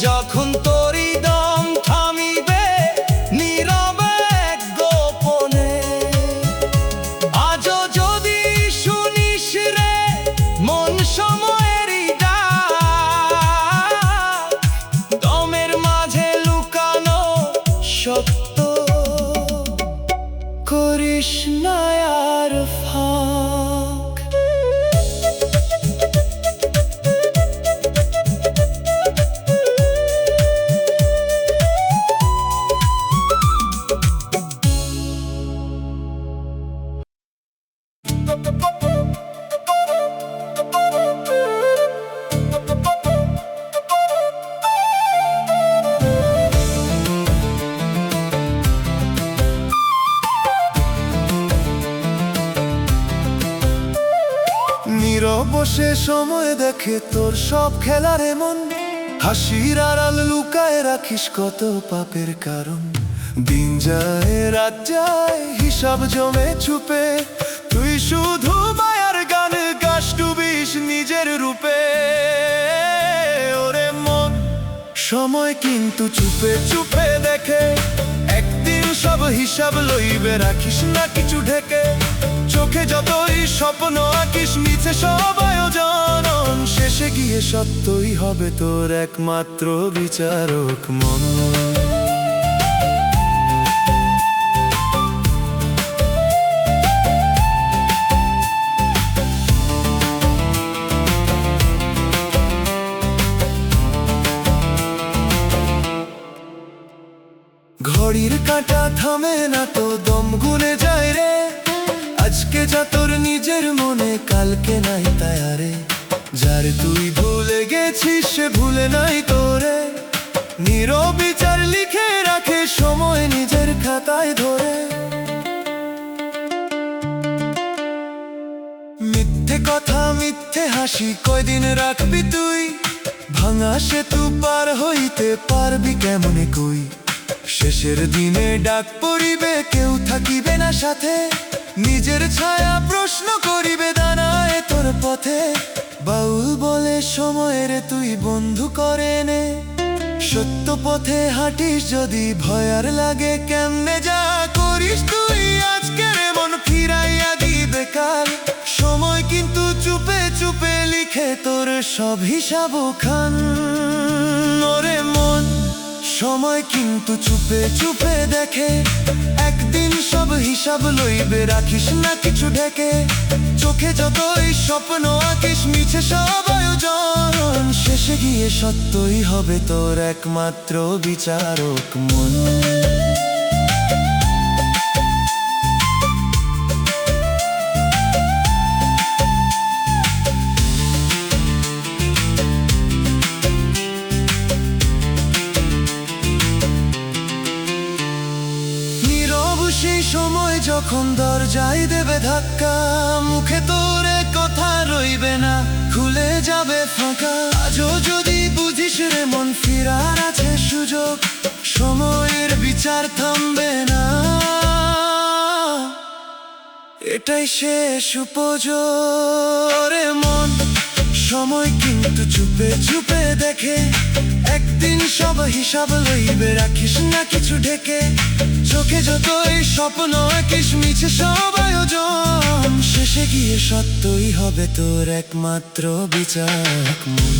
যখন তোরই দম থামিবে নীরবে এক গোপনে। আজও যদি শুনিস রে মন সময়েরই ডাক, দমের মাঝে লুকানো সত্য করিস না আর ফাঁক। নীরব বসে সময় দেখে তোর সব খেলার এমন, হাসির আড়াল লুকায় রাখিস কত পাপের কারণ। দিন যায় রাত যায় হিসাব জমে চুপে, তুই শুধু মায়ার গান গাস ডুবিস নিজের রূপে। ওরে মন সময় কিন্তু চুপে চুপে দেখে, একদিন সব হিসাব লইবে রাখিস না কিছু ঢেকে। চোখে যতই স্বপ্ন আঁকিস মিছে সব আয়োজন, শেষে গিয়ে সত্যই হবে তোর একমাত্র বিচারক মন। ঘড়ির কাঁটা থামে না তো দম গুনে যায় রে, আজকে যা তোর নিজের মনে কালকে নাই তায়ারে। যার তুই ভুলে গেছিস সে ভুলে নাই তোরে, নীরব বিচার লিখে রাখে সময় নিজের খাতায় ধরে। মিথ্যে কথা মিথ্যে হাসি কয়দিন রাখবি তুই, ভাঙা সেতু পার হইতে পারবি কেমনে কই। শেষের দিনে ডাক পড়িবে কেউ থাকিবে না সাথে, নিজের ছায়া প্রশ্ন করিবে দাঁড়ায় তোর পথে। বাউল বলে সময়ের তুই বন্ধু করে নে, সত্য পথে হাঁটিস যদি ভয়ার লাগে কেমনে যা করিস তুই আজকের মন ফিরাইয়া দিবে কাল। সময় কিন্তু চুপে চুপে লিখে তোর সব হিসাব খান। ওরে মন সময় কিন্তু চুপে চুপে দেখে, একদিন সব হিসাব লইবে রাখিস না কিছু ঢেকে। চোখে যতই স্বপ্ন আঁকিস মিছে সব আয়োজন, শেষে গিয়ে সত্যই হবে তোর একমাত্র বিচারক মন। সেই সময় যখন দরজায় দেবে ধাক্কা, মুখে তোরে কথা রইবে না খুলে যাবে ফাঁকা। আজও যদি বুঝিস রে মন ফিরার আছে সুযোগ, সময়ের বিচার থামবে না, এটাই শেষ উপযোগ। রে মন সময় কিন্তু চুপে চুপে দেখে, একদিন সব হিসাব লইবে রাখিস না কিছু ঢেকে। চোখে যতই স্বপ্ন আঁকিস মিছে সব আয়োজন, শেষে গিয়ে সত্যই হবে তোর একমাত্র বিচারক মন।